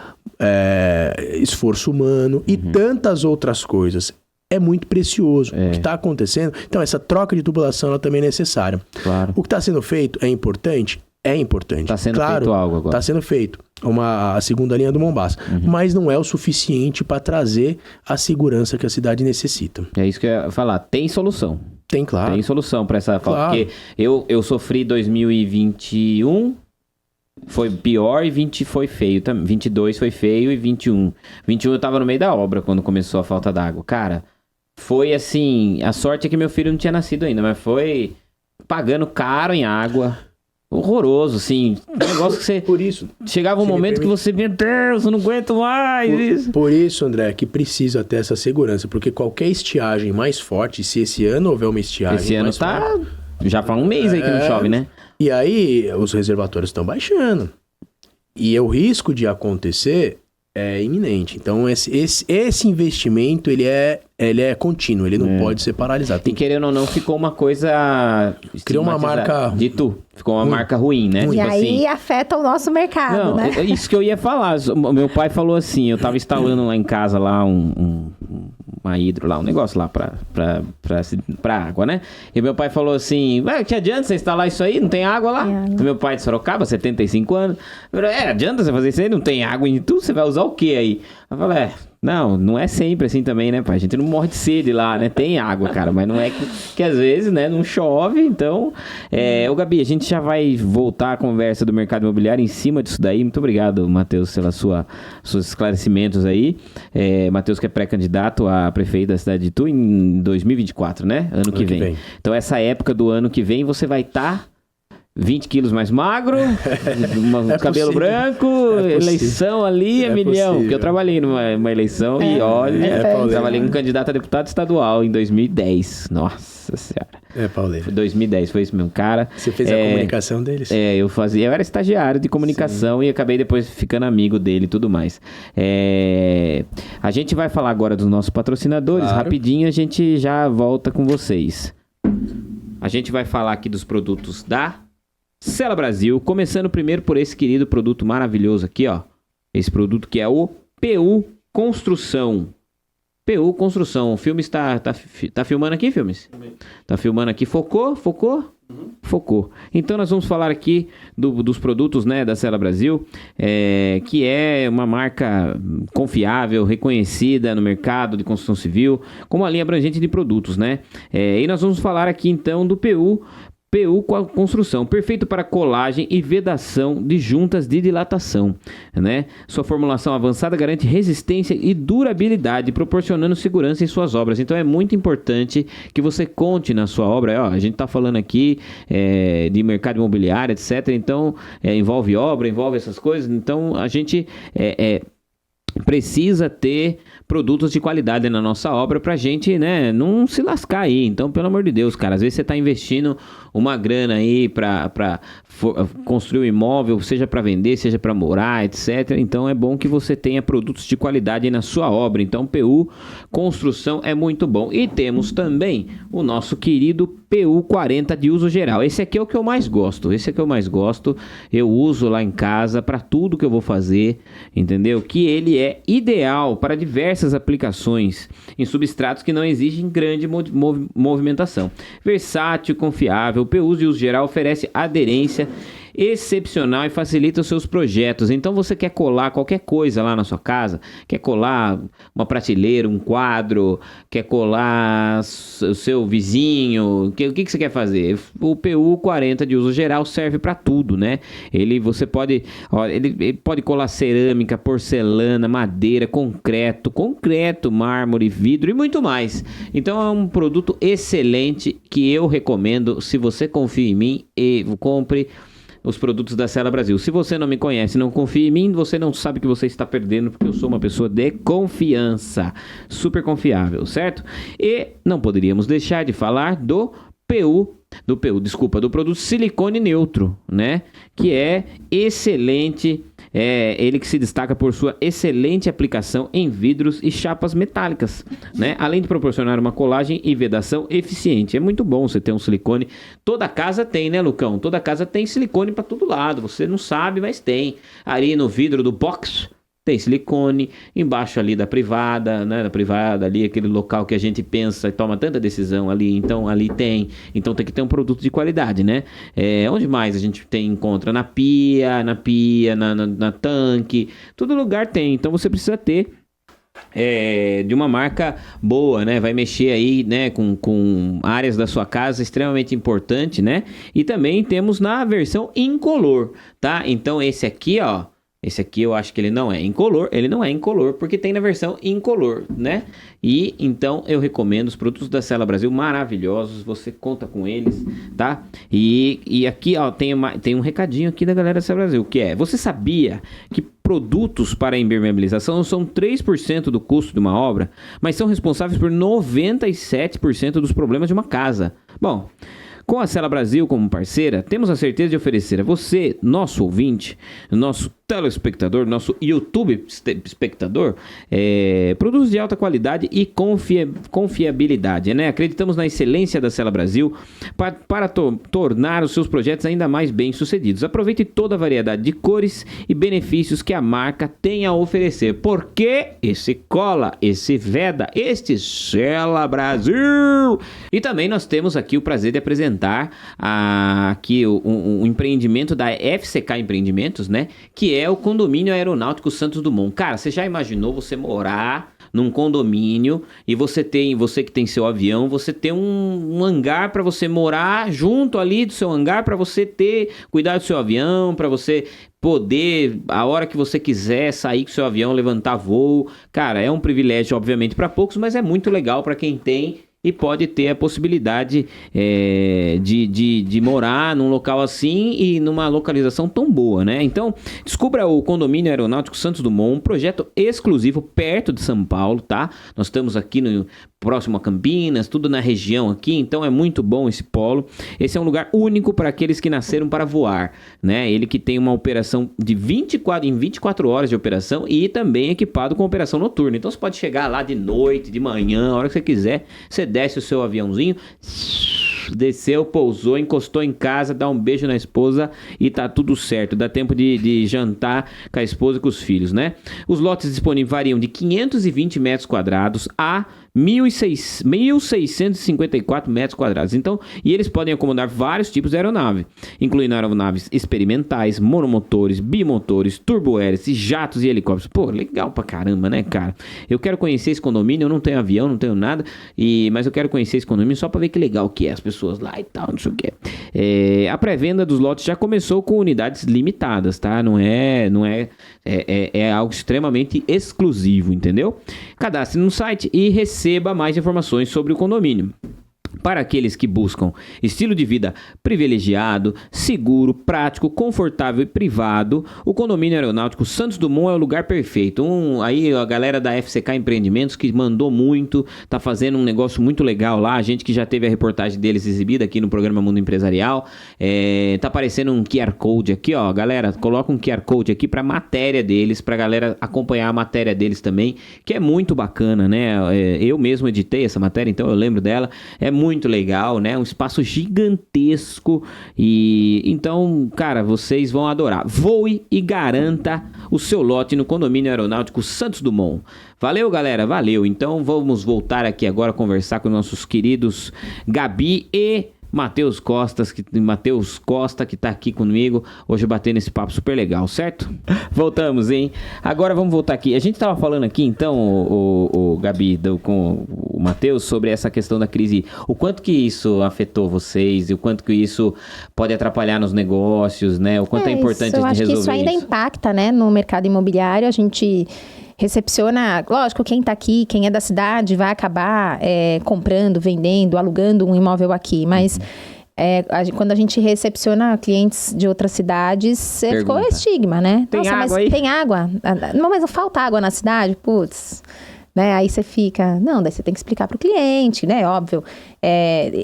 esforço humano e tantas outras coisas. É muito precioso o que está acontecendo. Então, essa troca de tubulação ela também é necessária. Claro. O que está sendo feito é importante? É importante. Está sendo feito algo agora. Está sendo feito. A segunda linha do Mombaça. Mas não é o suficiente para trazer a segurança que a cidade necessita. É isso que eu ia falar. Tem solução. Tem, claro. Tem solução para essa falta. Claro. Porque eu sofri 2021, foi pior, e 20 foi feio. 22 foi feio e 21. 21 eu tava no meio da obra quando começou a falta d'água. Cara, foi assim... A sorte é que meu filho não tinha nascido ainda, mas foi pagando caro em água. Horroroso, assim. Um negócio que você... Por isso... Chegava um momento que você... Meu Deus, eu não aguento mais isso. Por isso, André, que precisa ter essa segurança. Porque qualquer estiagem mais forte, se esse ano houver uma estiagem esse ano mais forte... Já faz um mês aí que não chove, né? E aí, os reservatórios estão baixando. E o risco de acontecer é iminente. Então, esse investimento, ele é contínuo, ele não pode ser paralisado. E querendo ou não, ficou uma coisa... Criou uma marca... Ficou uma marca ruim, né? E tipo aí assim, afeta o nosso mercado, né? Isso que eu ia falar. Meu pai falou assim, eu tava instalando lá em casa lá uma hidro lá, um negócio lá pra água, né? E meu pai falou assim, que adianta você instalar isso aí? Não tem água lá? Meu pai de Sorocaba, 75 anos. Adianta você fazer isso aí? Não tem água em tudo? Você vai usar o que aí? Eu falei, não é sempre assim também, né, pai? A gente não morre de sede lá, né? Tem água, cara, mas não é que às vezes, né, não chove, então... Ô, Gabi, a gente já vai voltar a conversa do mercado imobiliário em cima disso daí. Muito obrigado, Matheus, pelos seus esclarecimentos aí. Matheus que é pré-candidato a prefeito da cidade de Itu em 2024, né? Ano que vem. Então, essa época do ano que vem, você vai estar... 20 quilos mais magro, cabelo branco, eleição ali, milhão. Porque eu trabalhei numa eleição e olha, trabalhei com candidato a deputado estadual em 2010. Nossa Senhora. Pauleiro. Foi 2010, foi isso mesmo, cara. Você fez a comunicação deles? Eu era estagiário de comunicação e acabei depois ficando amigo dele e tudo mais. A gente vai falar agora dos nossos patrocinadores, rapidinho a gente já volta com vocês. A gente vai falar aqui dos produtos da Cela Brasil, começando primeiro por esse querido produto maravilhoso aqui, ó. Esse produto que é o PU Construção. PU Construção. O Filmes tá filmando aqui, Filmes? Tá filmando aqui. Focou? Focou. Então nós vamos falar aqui dos produtos, né, da Cela Brasil, que é uma marca confiável, reconhecida no mercado de construção civil, com uma linha abrangente de produtos, né? E nós vamos falar aqui então do PU Construção, perfeito para colagem e vedação de juntas de dilatação, né? Sua formulação avançada garante resistência e durabilidade, proporcionando segurança em suas obras. Então é muito importante que você conte na sua obra. A gente está falando aqui de mercado imobiliário, etc. Então envolve obra, envolve essas coisas. Então a gente precisa ter produtos de qualidade na nossa obra pra gente, né, não se lascar aí. Então, pelo amor de Deus, cara, às vezes você tá investindo uma grana aí pra construir um imóvel, seja pra vender, seja pra morar, etc. Então, é bom que você tenha produtos de qualidade aí na sua obra. Então, PU Construção é muito bom. E temos também o nosso querido PU 40 de uso geral. Esse aqui é o que eu mais gosto. Eu uso lá em casa para tudo que eu vou fazer, entendeu? Que ele é ideal para diversas aplicações em substratos que não exigem grande movimentação. Versátil, confiável, o PU de uso geral oferece aderência excepcional e facilita os seus projetos. Então você quer colar qualquer coisa lá na sua casa, quer colar uma prateleira, um quadro, quer colar o seu vizinho, o que você quer fazer? O PU 40 de uso geral serve para tudo, né? Ele pode colar cerâmica, porcelana, madeira, concreto, mármore, vidro e muito mais. Então é um produto excelente que eu recomendo. Se você confia em mim, compre os produtos da Cela Brasil. Se você não me conhece, não confia em mim, você não sabe o que você está perdendo, porque eu sou uma pessoa de confiança, super confiável, certo? E não poderíamos deixar de falar do produto silicone neutro, né? Que é excelente. Ele que se destaca por sua excelente aplicação em vidros e chapas metálicas, né? Além de proporcionar uma colagem e vedação eficiente. É muito bom você ter um silicone. Toda casa tem, né, Lucão? Toda casa tem silicone para todo lado. Você não sabe, mas tem. Ali no vidro do box tem silicone, embaixo ali da privada, né? Da privada ali, aquele local que a gente pensa e toma tanta decisão ali, então ali tem. Então tem que ter um produto de qualidade, né? Onde mais a gente encontra? Na pia, na tanque, todo lugar tem. Então você precisa ter de uma marca boa, né? Vai mexer aí, né, com áreas da sua casa extremamente importante, né? E também temos na versão incolor, tá? Então esse aqui eu acho que ele não é incolor porque tem na versão incolor, né? E então eu recomendo os produtos da Cela Brasil, maravilhosos, você conta com eles, tá? E aqui, ó, tem um recadinho aqui da galera da Cela Brasil, que você sabia que produtos para impermeabilização são 3% do custo de uma obra, mas são responsáveis por 97% dos problemas de uma casa? Bom, com a Cela Brasil como parceira, temos a certeza de oferecer a você, nosso ouvinte, nosso telespectador, nosso YouTube espectador, produtos de alta qualidade e confiabilidade, né? Acreditamos na excelência da Cela Brasil para tornar os seus projetos ainda mais bem-sucedidos. Aproveite toda a variedade de cores e benefícios que a marca tem a oferecer. Porque esse cola, esse veda, este Cela Brasil! E também nós temos aqui o prazer de apresentar aqui o empreendimento da FCK Empreendimentos, né? Que é o Condomínio Aeronáutico Santos Dumont. Cara, você já imaginou você morar num condomínio e você que tem seu avião, você ter um hangar para você morar junto ali do seu hangar, para você cuidar do seu avião, para você poder, a hora que você quiser, sair com seu avião, levantar voo. Cara, é um privilégio, obviamente, para poucos, mas é muito legal para quem tem e pode ter a possibilidade de morar num local assim e numa localização tão boa, né? Então, descubra o Condomínio Aeronáutico Santos Dumont, um projeto exclusivo perto de São Paulo, tá? Nós estamos aqui próximo a Campinas, tudo na região aqui, então é muito bom esse polo. Esse é um lugar único para aqueles que nasceram para voar, né? Ele que tem uma operação em 24 horas de operação e também equipado com operação noturna. Então você pode chegar lá de noite, de manhã, a hora que você quiser, você desce o seu aviãozinho, desceu, pousou, encostou em casa, dá um beijo na esposa e tá tudo certo. Dá tempo de jantar com a esposa e com os filhos, né? Os lotes disponíveis variam de 520 metros quadrados a 1.654 metros quadrados. Então, e eles podem acomodar vários tipos de aeronave, incluindo aeronaves experimentais, monomotores, bimotores, turbohélices, jatos e helicópteros. Pô, legal pra caramba, né, cara? Eu quero conhecer esse condomínio, eu não tenho avião, não tenho nada, mas eu quero conhecer esse condomínio só pra ver que legal que é as pessoas lá e tal, não sei o que. A pré-venda dos lotes já começou com unidades limitadas, tá? É algo extremamente exclusivo, entendeu? Cadastre no site e receba mais informações sobre o condomínio. Para aqueles que buscam estilo de vida privilegiado, seguro, prático, confortável e privado, o Condomínio Aeronáutico Santos Dumont é o lugar perfeito. Aí a galera da FCK Empreendimentos que mandou muito, tá fazendo um negócio muito legal lá, a gente que já teve a reportagem deles exibida aqui no programa Mundo Empresarial, tá aparecendo um QR Code aqui, ó, galera, coloca um QR Code aqui pra matéria deles, pra galera acompanhar a matéria deles também, que é muito bacana, né? Eu mesmo editei essa matéria, então eu lembro dela, é muito legal, né? Um espaço gigantesco e então, cara, vocês vão adorar. Voe e garanta o seu lote no Condomínio Aeronáutico Santos Dumont. Valeu, galera, valeu. Então vamos voltar aqui agora a conversar com nossos queridos Gabi e Matheus Costa, que tá aqui comigo, hoje batendo esse papo super legal, certo? Voltamos, hein? Agora vamos voltar aqui. A gente tava falando aqui, então, o Gabi, com o Matheus, sobre essa questão da crise, o quanto que isso afetou vocês, e o quanto que isso pode atrapalhar nos negócios, né? O quanto é importante a gente resolver isso. Eu acho que isso ainda impacta, né, no mercado imobiliário. A gente recepciona, lógico, quem tá aqui, quem é da cidade, vai acabar comprando, vendendo, alugando um imóvel aqui, mas quando a gente recepciona clientes de outras cidades, ficou estigma, né? Tem água aí? Tem água? Não, mas não falta água na cidade? Putz, né? Aí você fica, não, daí você tem que explicar pro cliente, né? Óbvio,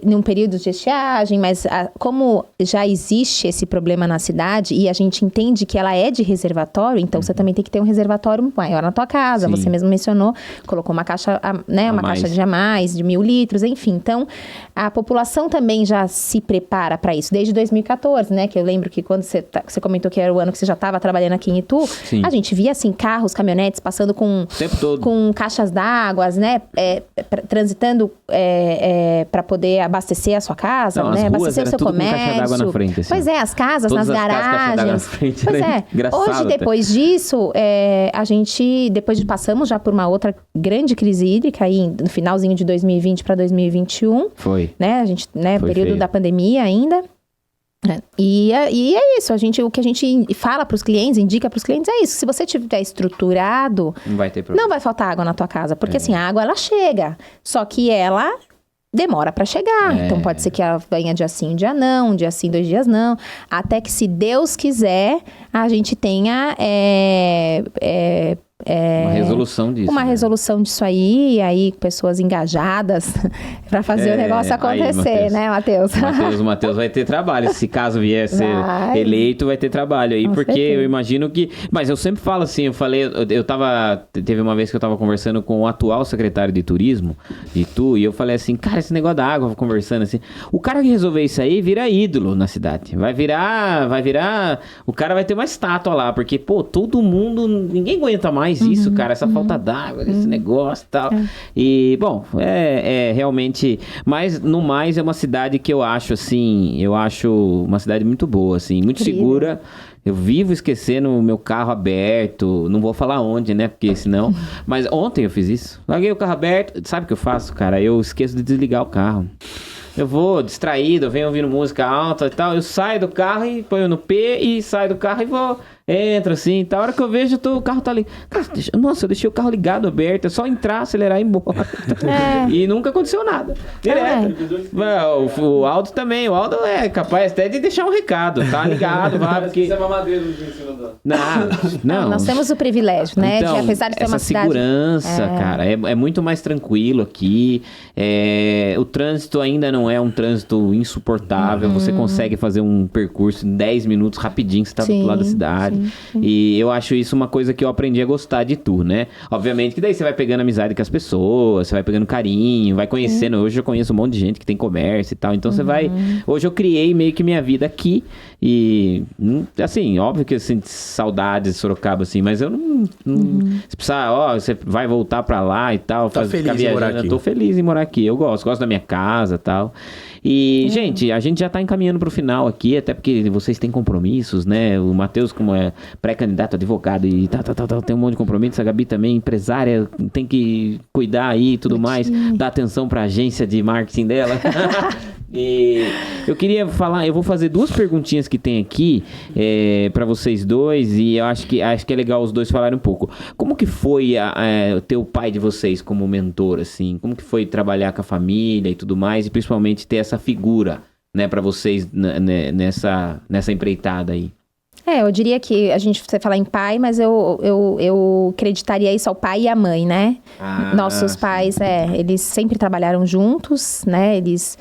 num período de estiagem, mas como já existe esse problema na cidade e a gente entende que ela é de reservatório, então você também tem que ter um reservatório maior na tua casa. Sim. Você mesmo mencionou, colocou uma caixa, né? Uma caixa de a mais, de 1.000 litros, enfim. Então, a população também já se prepara para isso, desde 2014, né? Que eu lembro que quando você comentou que era o ano que você já estava trabalhando aqui em Itu, sim, a gente via, assim, carros, caminhonetes passando com caixas d'água, né? Transitando para poder abastecer a sua casa, não, né? Abastecer o seu comércio. Caixa d'água na frente, assim. Pois as casas, todas nas garagens. Na frente, pois engraçado. Hoje, depois disso, a gente, passamos já por uma outra grande crise hídrica aí no finalzinho de 2020 para 2021. Foi. Né? A gente, né? Foi Período feio. da pandemia ainda. E é isso, o que a gente fala para os clientes, indica para os clientes é isso. Se você tiver estruturado, não vai ter problema. Não vai faltar água na tua casa, porque assim, a água ela chega, só que ela demora para chegar. Então pode ser que ela venha dia sim, dia não, um dia sim, 2 dias não, até que, se Deus quiser, a gente tenha uma resolução disso. Uma resolução disso aí, e aí pessoas engajadas para fazer o negócio acontecer, né, Matheus? O Matheus vai ter trabalho. Se caso vier ser eleito, vai ter trabalho aí, porque certeza. Eu imagino que... Mas eu sempre falo assim, teve uma vez que eu tava conversando com o atual secretário de turismo, de Itu, e eu falei assim, cara, esse negócio da água, conversando assim, o cara que resolver isso aí vira ídolo na cidade. Vai virar... O cara vai ter uma estátua lá, porque, pô, todo mundo... Ninguém aguenta mais isso, cara, essa falta d'água, esse negócio e tal. E, bom, realmente... Mas, no mais, é uma cidade que eu acho uma cidade muito boa, assim, muito segura. Eu vivo esquecendo o meu carro aberto. Não vou falar onde, né? Porque senão... Mas ontem eu fiz isso. Larguei o carro aberto. Sabe o que eu faço, cara? Eu esqueço de desligar o carro. Eu vou distraído, eu venho ouvindo música alta e tal. Eu saio do carro e ponho no P e saio do carro e vou... Entro assim e tal. A hora que eu vejo, o carro tá ali. Nossa, eu deixei o carro ligado, aberto. É só entrar, acelerar e ir embora. E nunca aconteceu nada. Direto. O Aldo também. O Aldo é capaz até de deixar um recado. Tá ligado, vai, porque... Você é mamadeiro em cima Não. Nós temos o privilégio, né? Então, de, apesar de ter uma cidade... segurança, cara, é muito mais tranquilo aqui. O trânsito ainda não é um trânsito insuportável. Você consegue fazer um percurso em 10 minutos rapidinho, você tá do lado da cidade. Sim. E eu acho isso uma coisa que eu aprendi a gostar de Itu, né? Obviamente que daí você vai pegando amizade com as pessoas, você vai pegando carinho, vai conhecendo. Hoje eu conheço um monte de gente que tem comércio e tal. Então você vai... Hoje eu criei meio que minha vida aqui. E, assim, óbvio que eu sinto saudades de Sorocaba, assim, mas eu não... Se precisar, você vai voltar pra lá e tal. Tá feliz em morar aqui. Eu tô feliz em morar aqui. Eu gosto da minha casa e tal. E, gente, a gente já tá encaminhando pro final aqui, até porque vocês têm compromissos, né? O Matheus, como é pré-candidato, advogado e tem um monte de compromissos. A Gabi também, empresária, tem que cuidar aí e tudo mais, dar atenção pra agência de marketing dela. E eu queria falar, eu vou fazer 2 perguntinhas que tem aqui para vocês dois, e eu acho que é legal os dois falarem um pouco. Como que foi ter o pai de vocês como mentor, assim? Como que foi trabalhar com a família e tudo mais, e principalmente ter essa figura, né, para vocês nessa empreitada aí? Eu diria que você fala em pai, mas eu acreditaria isso ao pai e à mãe, né? Nossos pais, eles sempre trabalharam juntos, né? Eles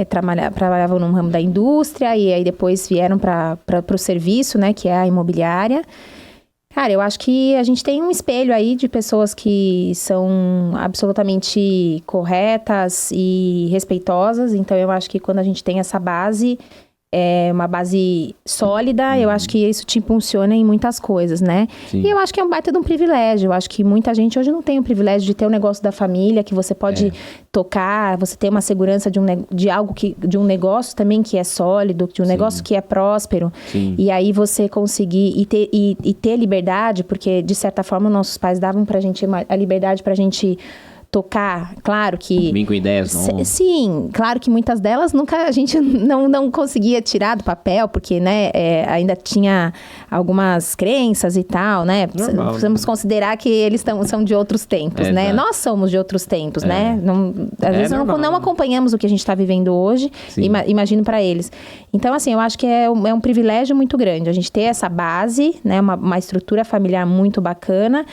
trabalhavam no ramo da indústria e aí depois vieram para o serviço, né? Que é a imobiliária. Cara, eu acho que a gente tem um espelho aí de pessoas que são absolutamente corretas e respeitosas. Então, eu acho que quando a gente tem essa base... uma base sólida, eu acho que isso te impulsiona em muitas coisas, né? Sim. E eu acho que é um baita de um privilégio. Eu acho que muita gente hoje não tem o privilégio de ter o negócio da família, que você pode tocar, você ter uma segurança de um negócio também que é sólido, de um negócio que é próspero. Sim. E aí você conseguir e ter liberdade, porque de certa forma nossos pais davam pra gente a liberdade pra gente tocar, claro que... Vim com ideias novas. Sim, claro que muitas delas a gente não conseguia tirar do papel, porque, né, ainda tinha algumas crenças e tal, né? Normal, precisamos considerar que eles são de outros tempos, né? Exato. Nós somos de outros tempos, né? Às vezes não acompanhamos o que a gente está vivendo hoje, imagino para eles. Então, assim, eu acho que é um privilégio muito grande a gente ter essa base, né? Uma estrutura familiar muito bacana,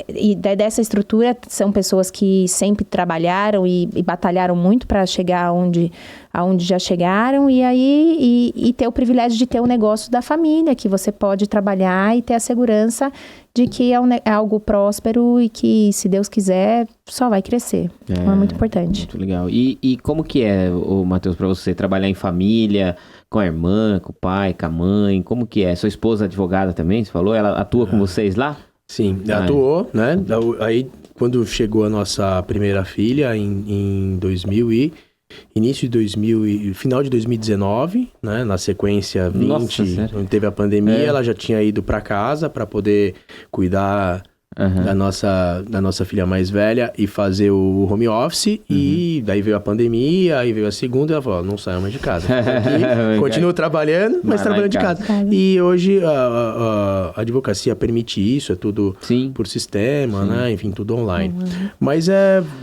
e dessa estrutura são pessoas que sempre trabalharam e batalharam muito para chegar aonde já chegaram, e aí ter o privilégio de ter o negócio da família, que você pode trabalhar e ter a segurança de que é algo próspero e que, se Deus quiser, só vai crescer. Então é muito importante. Muito legal. E como que é, Matheus, para você trabalhar em família, com a irmã, com o pai, com a mãe? Como que é? Sua esposa é advogada também, você falou? Ela atua com vocês lá? Sim, atuou, né? Aí, quando chegou a nossa primeira filha, em final de 2019, né? Na sequência 20, Nossa, onde teve a pandemia, ela já tinha ido para casa para poder cuidar da nossa filha mais velha e fazer o home office. E daí veio a pandemia, aí veio a segunda, e ela falou, não saia mais de casa. Continuo trabalhando, mas trabalhando de casa. E hoje a advocacia permite isso, é tudo por sistema, né? Enfim, tudo online. Mas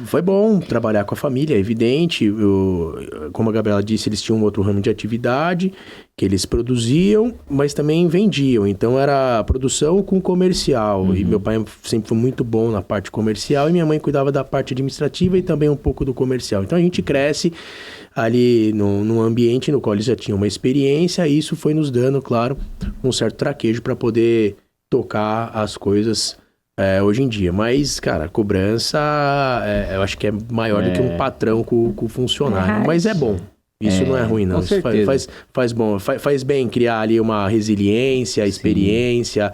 foi bom trabalhar com a família, é evidente. Como a Gabriela disse, eles tinham um outro ramo de atividade. que eles produziam, mas também vendiam. Então era produção com comercial. E meu pai sempre foi muito bom na parte comercial e minha mãe cuidava da parte administrativa e também um pouco do comercial. Então a gente cresce ali num ambiente no qual eles já tinham uma experiência e isso foi nos dando, claro, um certo traquejo para poder tocar as coisas hoje em dia. Mas, cara, a cobrança eu acho que é maior do que um patrão com o funcionário. Mas é bom. Isso não é ruim, não. Isso faz bem criar ali uma resiliência, experiência,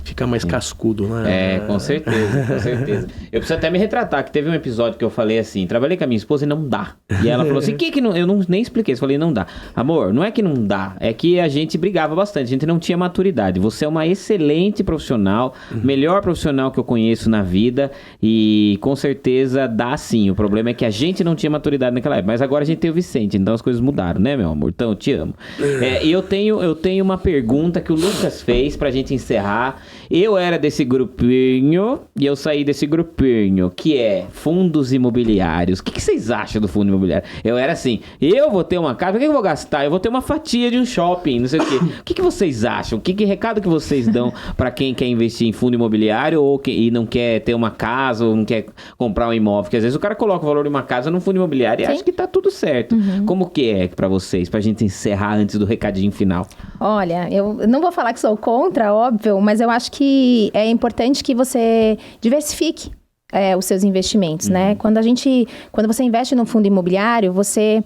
fica mais cascudo, né? Com certeza, com certeza. Eu preciso até me retratar, que teve um episódio que eu falei assim, trabalhei com a minha esposa e não dá. E ela falou assim, que não... Eu nem expliquei, eu falei, não dá. Amor, não é que não dá, é que a gente brigava bastante, a gente não tinha maturidade. Você é uma excelente profissional, melhor profissional que eu conheço na vida e com certeza dá sim. O problema é que a gente não tinha maturidade naquela época, mas agora a gente tem o Vicente, então as coisas mudaram, né, meu amor? Então, eu te amo. E eu tenho uma pergunta que o Lucas fez pra gente encerrar. Eu era desse grupinho e eu saí desse grupinho, que é fundos imobiliários. O que vocês acham do fundo imobiliário? Eu era assim, eu vou ter uma casa, o que eu vou gastar? Eu vou ter uma fatia de um shopping, não sei o quê. O que vocês acham? Que recado que vocês dão pra quem quer investir em fundo imobiliário e não quer ter uma casa ou não quer comprar um imóvel? Porque às vezes o cara coloca o valor de uma casa no fundo imobiliário e acha que tá tudo certo. Como que é pra vocês, pra gente encerrar antes do recadinho final? Olha, eu não vou falar que sou contra, óbvio, mas eu acho que é importante que você diversifique os seus investimentos, né? Quando você investe num fundo imobiliário, você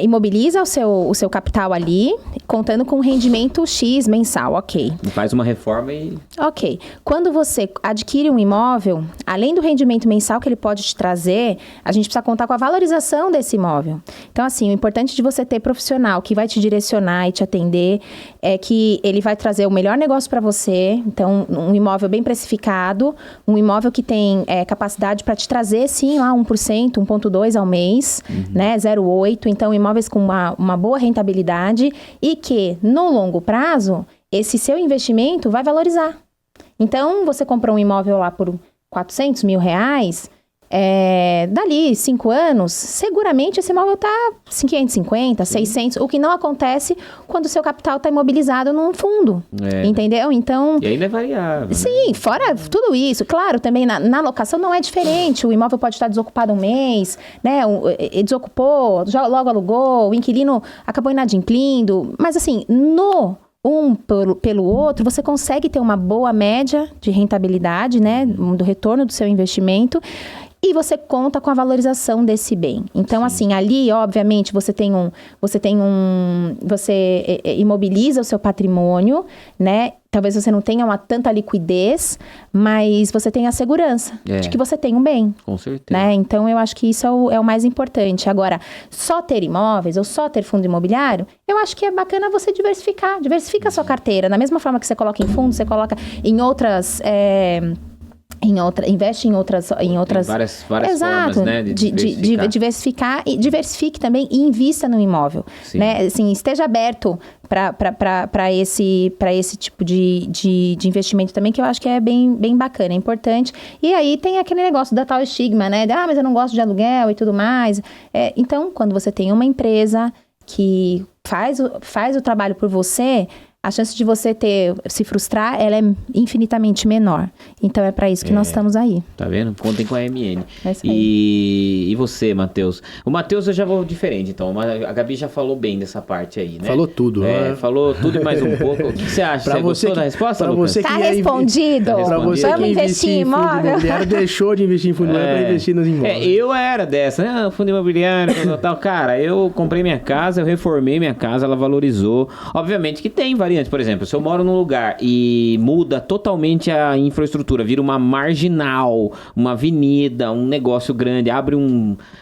imobiliza o seu capital ali, contando com um rendimento X mensal, ok. Faz uma reforma e... Ok. Quando você adquire um imóvel, além do rendimento mensal que ele pode te trazer, a gente precisa contar com a valorização desse imóvel. Então, assim, o importante de você ter profissional que vai te direcionar e te atender é que ele vai trazer o melhor negócio para você. Então, um imóvel bem precificado, um imóvel que tem capacidade para te trazer, sim, lá 1%, 1,2% ao mês, né? 0,8%. Então, imóveis com uma boa rentabilidade e que, no longo prazo, esse seu investimento vai valorizar. Então, você comprou um imóvel lá por R$400 mil, dali 5 anos, seguramente esse imóvel está 550, 600, o que não acontece quando o seu capital está imobilizado num fundo, entendeu? Então... E ainda é variável. Sim, fora tudo isso. Claro, também na locação não é diferente. O imóvel pode estar desocupado um mês, né? Desocupou, logo alugou, o inquilino acabou inadimplindo. Mas assim, pelo outro, você consegue ter uma boa média de rentabilidade, né? Do retorno do seu investimento. E você conta com a valorização desse bem. Então, assim, ali, obviamente, você imobiliza o seu patrimônio, né? Talvez você não tenha tanta liquidez, mas você tem a segurança de que você tem um bem. Com certeza. Né? Então, eu acho que isso é o mais importante. Agora, só ter imóveis ou só ter fundo imobiliário, eu acho que é bacana você diversificar. Diversifica a sua carteira. Da mesma forma que você coloca em fundo, você coloca em outras... investe em outras várias formas, né, de diversificar e diversifique também e invista no imóvel, né? Assim, esteja aberto para esse tipo de investimento também, que eu acho que é bem bacana, é importante. E aí tem aquele negócio da tal estigma, né? Mas eu não gosto de aluguel e tudo mais. Então, quando você tem uma empresa que faz o trabalho por você, a chance de você se frustrar, ela é infinitamente menor. Então, é para isso que nós estamos aí. Tá vendo? Contem com a MN. E você, Matheus? O Matheus eu já vou diferente, então. A Gabi já falou bem dessa parte aí, né? Falou tudo, né? Falou tudo e mais um pouco. O que você acha? Você gostou da resposta, Lucas? Tá respondido. Para você que investir em fundo imobiliário, deixou de investir em fundo imobiliário para investir nos imóveis. Eu era dessa, né? Fundo imobiliário, tal. Cara, eu comprei minha casa, eu reformei minha casa, ela valorizou. Obviamente que tem variantes. Por exemplo, se eu moro num lugar e muda totalmente a infraestrutura, vira uma marginal, uma avenida, um negócio grande, abre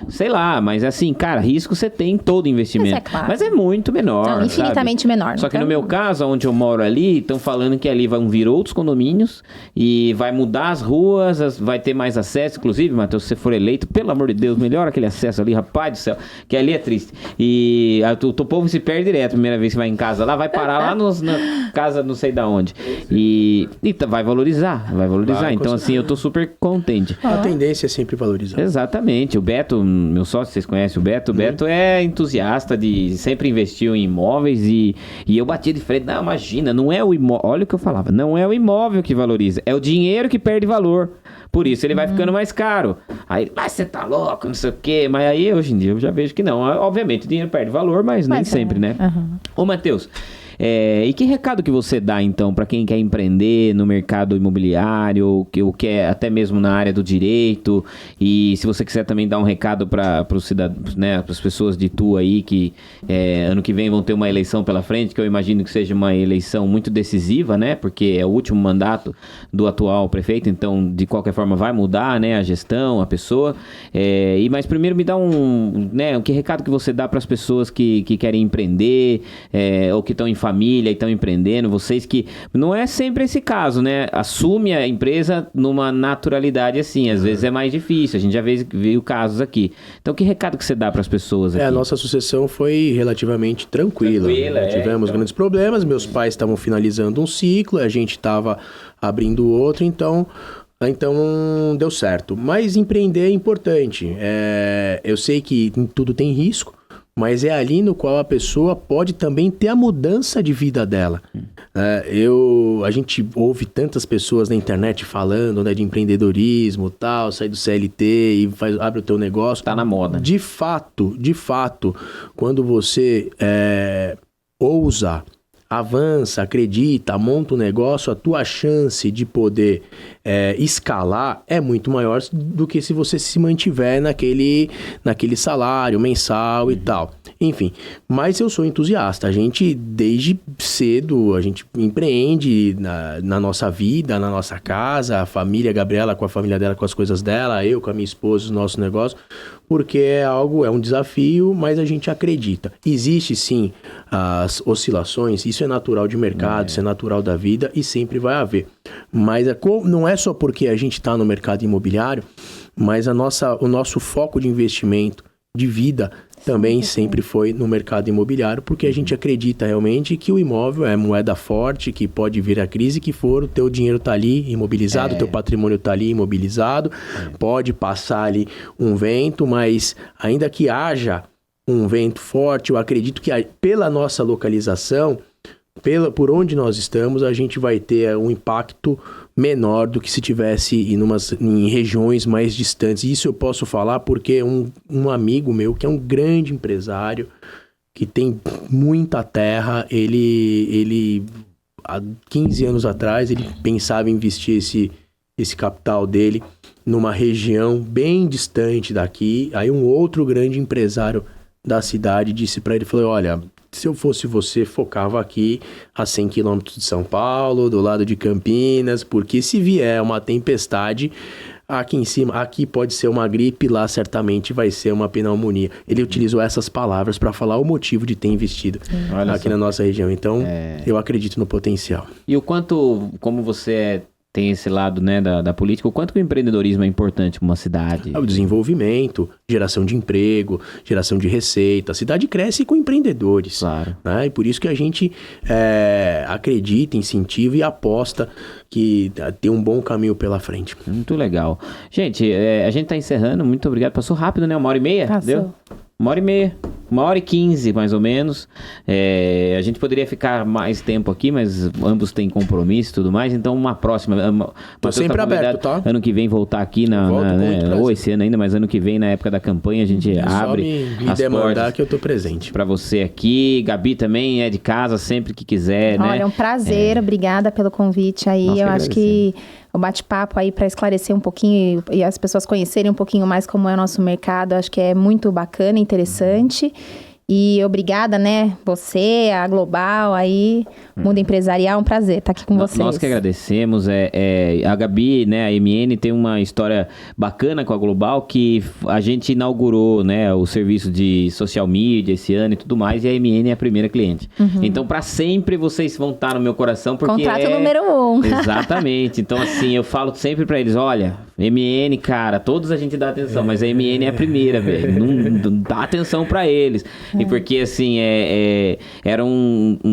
sei lá, mas assim, cara, risco você tem em todo investimento. Mas é muito menor. Não, infinitamente menor. Só que no meu caso, onde eu moro ali, estão falando que ali vão vir outros condomínios e vai mudar as ruas, vai ter mais acesso. Inclusive, Matheus, se você for eleito, pelo amor de Deus, melhora aquele acesso ali, rapaz do céu, que ali é triste. E o povo se perde direto, a primeira vez que vai em casa lá, vai parar lá na casa não sei da onde. E vai valorizar. Então, assim, eu tô super contente. A tendência é sempre valorizar. Exatamente. O Beto, meu sócio, vocês conhecem o Beto? O Beto é entusiasta sempre investiu em imóveis e eu batia de frente. Não, imagina, não é o imóvel. Olha o que eu falava. Não é o imóvel que valoriza, é o dinheiro que perde valor. Por isso ele vai ficando mais caro. Aí, mas você tá louco, não sei o quê. Mas aí, hoje em dia, eu já vejo que não. Obviamente, o dinheiro perde valor, mas nem sempre, né? Ô, Matheus, e que recado que você dá, então, para quem quer empreender no mercado imobiliário, ou quer até mesmo na área do direito? E se você quiser também dar um recado para os cidadãos, né, para as pessoas de Itu aí, que ano que vem vão ter uma eleição pela frente, que eu imagino que seja uma eleição muito decisiva, né? Porque é o último mandato do atual prefeito, então, de qualquer forma, vai mudar, né, a gestão, a pessoa. Mas primeiro me dá que recado que você dá para as pessoas que querem empreender, ou que estão em família e estão empreendendo, vocês que... Não é sempre esse caso, né? Assume a empresa numa naturalidade assim, às vezes é mais difícil, a gente já viu casos aqui. Então, que recado que você dá para as pessoas aqui? A nossa sucessão foi relativamente tranquila. Tivemos grandes problemas, meus pais estavam finalizando um ciclo, a gente estava abrindo outro, então deu certo. Mas empreender é importante. Eu sei que tudo tem risco, mas é ali no qual a pessoa pode também ter a mudança de vida dela. A gente ouve tantas pessoas na internet falando, né, de empreendedorismo, tal, sai do CLT e abre o teu negócio. Tá na moda. De fato, quando você ousa, avança, acredita, monta um negócio, a tua chance de poder escalar é muito maior do que se você se mantiver naquele salário mensal e tal. Enfim, mas eu sou entusiasta. A gente, desde cedo, a gente empreende na nossa vida, na nossa casa, a família, a Gabriela com a família dela, com as coisas dela, eu com a minha esposa, os nossos negócios, porque é um desafio, mas a gente acredita. Existe sim as oscilações, isso é natural de mercado, isso é natural da vida e sempre vai haver. Mas não é só porque a gente está no mercado imobiliário, mas o nosso foco de investimento de vida também sempre foi no mercado imobiliário, porque a gente acredita realmente que o imóvel é moeda forte, que pode vir a crise que for, o teu dinheiro tá ali imobilizado, o teu patrimônio tá ali imobilizado, pode passar ali um vento, mas ainda que haja um vento forte, eu acredito que pela nossa localização, por onde nós estamos, a gente vai ter um impacto menor do que se tivesse em regiões mais distantes. Isso eu posso falar porque um amigo meu, que é um grande empresário, que tem muita terra, ele há 15 anos atrás, ele pensava em investir esse capital dele numa região bem distante daqui. Aí um outro grande empresário da cidade disse para ele, falou, olha, se eu fosse você, focava aqui a 100 quilômetros de São Paulo, do lado de Campinas, porque se vier uma tempestade, aqui em cima, aqui pode ser uma gripe, lá certamente vai ser uma pneumonia. Ele utilizou essas palavras para falar o motivo de ter investido aqui na nossa região. Então, eu acredito no potencial. E o quanto, como você tem esse lado, né, da política, o quanto que o empreendedorismo é importante para uma cidade? O desenvolvimento, geração de emprego, geração de receita. A cidade cresce com empreendedores. Claro. Né? E por isso que a gente acredita, incentiva e aposta que tem um bom caminho pela frente. Muito legal. Gente, a gente está encerrando. Muito obrigado. Passou rápido, né? 1h30? Passou. Deu? 1h30. 1h15, mais ou menos. A gente poderia ficar mais tempo aqui, mas ambos têm compromisso e tudo mais. Então, uma próxima. Tô sempre aberto, tá? Ano que vem voltar aqui ou esse ano ainda, mas ano que vem, na época da campanha, a gente abre só me as demandar que eu tô presente. Pra você aqui. Gabi também é de casa, sempre que quiser, né? Olha, é um prazer. Obrigada pelo convite aí. Nossa, eu acho que o bate-papo aí para esclarecer um pouquinho e as pessoas conhecerem um pouquinho mais como é o nosso mercado, acho que é muito bacana, interessante. E obrigada, né? Você, a Global aí, Mundo Empresarial, um prazer estar aqui com vocês. Nós que agradecemos. A Gabi, né, a MN tem uma história bacana com a Global, que a gente inaugurou, né, o serviço de social media esse ano e tudo mais, e a MN é a primeira cliente. Então, para sempre vocês vão estar no meu coração, porque contrato número 1. Exatamente. Então, assim, eu falo sempre para eles, olha, MN, cara, todos a gente dá atenção, mas a MN é a primeira, velho. Não dá atenção para eles. E porque, assim,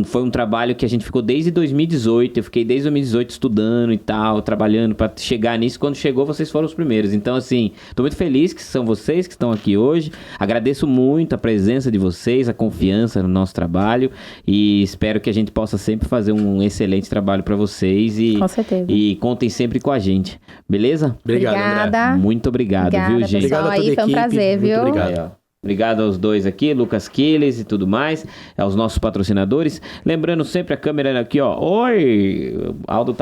foi um trabalho que a gente ficou desde 2018. Eu fiquei desde 2018 estudando e tal, trabalhando pra chegar nisso. Quando chegou, vocês foram os primeiros. Então, assim, tô muito feliz que são vocês que estão aqui hoje. Agradeço muito a presença de vocês, a confiança no nosso trabalho. E espero que a gente possa sempre fazer um excelente trabalho pra vocês. Com certeza. E contem sempre com a gente. Beleza? Obrigada. André. Muito obrigado, viu, gente? Obrigado a toda a equipe. Foi um prazer, viu? Muito obrigado. Obrigado aos dois aqui, Lucas Quiles e tudo mais, aos nossos patrocinadores. Lembrando sempre a câmera aqui, ó. Oi! Aldo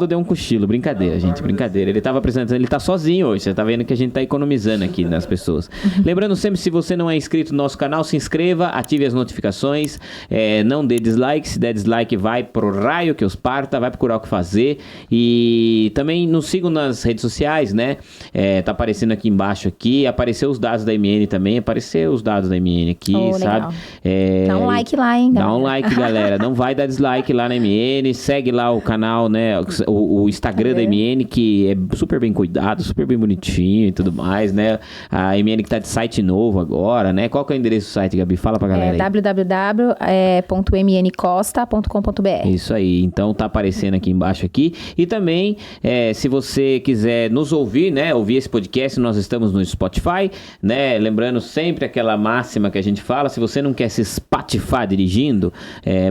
deu um cochilo, brincadeira, gente, brincadeira. Ele tava apresentando, ele tá sozinho hoje, você tá vendo que a gente tá economizando aqui nas pessoas. Lembrando sempre, se você não é inscrito no nosso canal, se inscreva, ative as notificações, não dê dislike, se der dislike vai pro raio que os parta, vai procurar o que fazer. E também nos sigam nas redes sociais, né? Tá aparecendo aqui embaixo aqui, apareceu os dados da MN também. Aparecer os dados da MN aqui, sabe? Dá um like lá, hein, galera? Dá um like, galera. Não vai dar dislike lá na MN. Segue lá o canal, né? O Instagram da MN, que é super bem cuidado, super bem bonitinho e tudo mais, né? A MN que tá de site novo agora, né? Qual que é o endereço do site, Gabi? Fala pra galera aí. www.mncosta.com.br. Isso aí. Então tá aparecendo aqui embaixo aqui. E também, se você quiser nos ouvir, né? Ouvir esse podcast, nós estamos no Spotify, né? Lembrando sempre aquela máxima que a gente fala, se você não quer se espatifar dirigindo,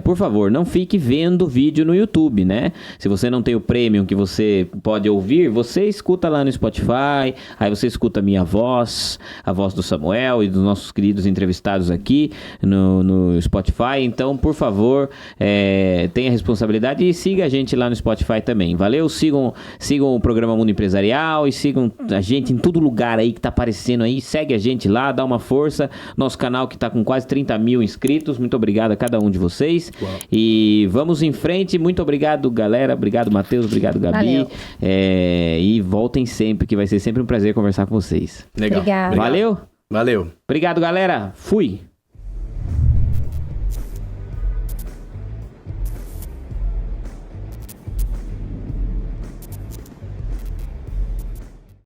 por favor, não fique vendo vídeo no YouTube, né? Se você não tem o Premium que você pode ouvir, você escuta lá no Spotify, aí você escuta a minha voz, a voz do Samuel e dos nossos queridos entrevistados aqui no Spotify. Então, por favor, tenha responsabilidade e siga a gente lá no Spotify também. Valeu? Sigam o programa Mundo Empresarial e sigam a gente em todo lugar aí que tá aparecendo aí. Segue a gente lá, dá uma força. Nosso canal que tá com quase 30 mil inscritos. Muito obrigado a cada um de vocês. Uau. E vamos em frente. Muito obrigado, galera. Obrigado, Matheus. Obrigado, Gabi. E voltem sempre, que vai ser sempre um prazer conversar com vocês. Legal. Obrigado. Valeu? Valeu. Obrigado, galera. Fui.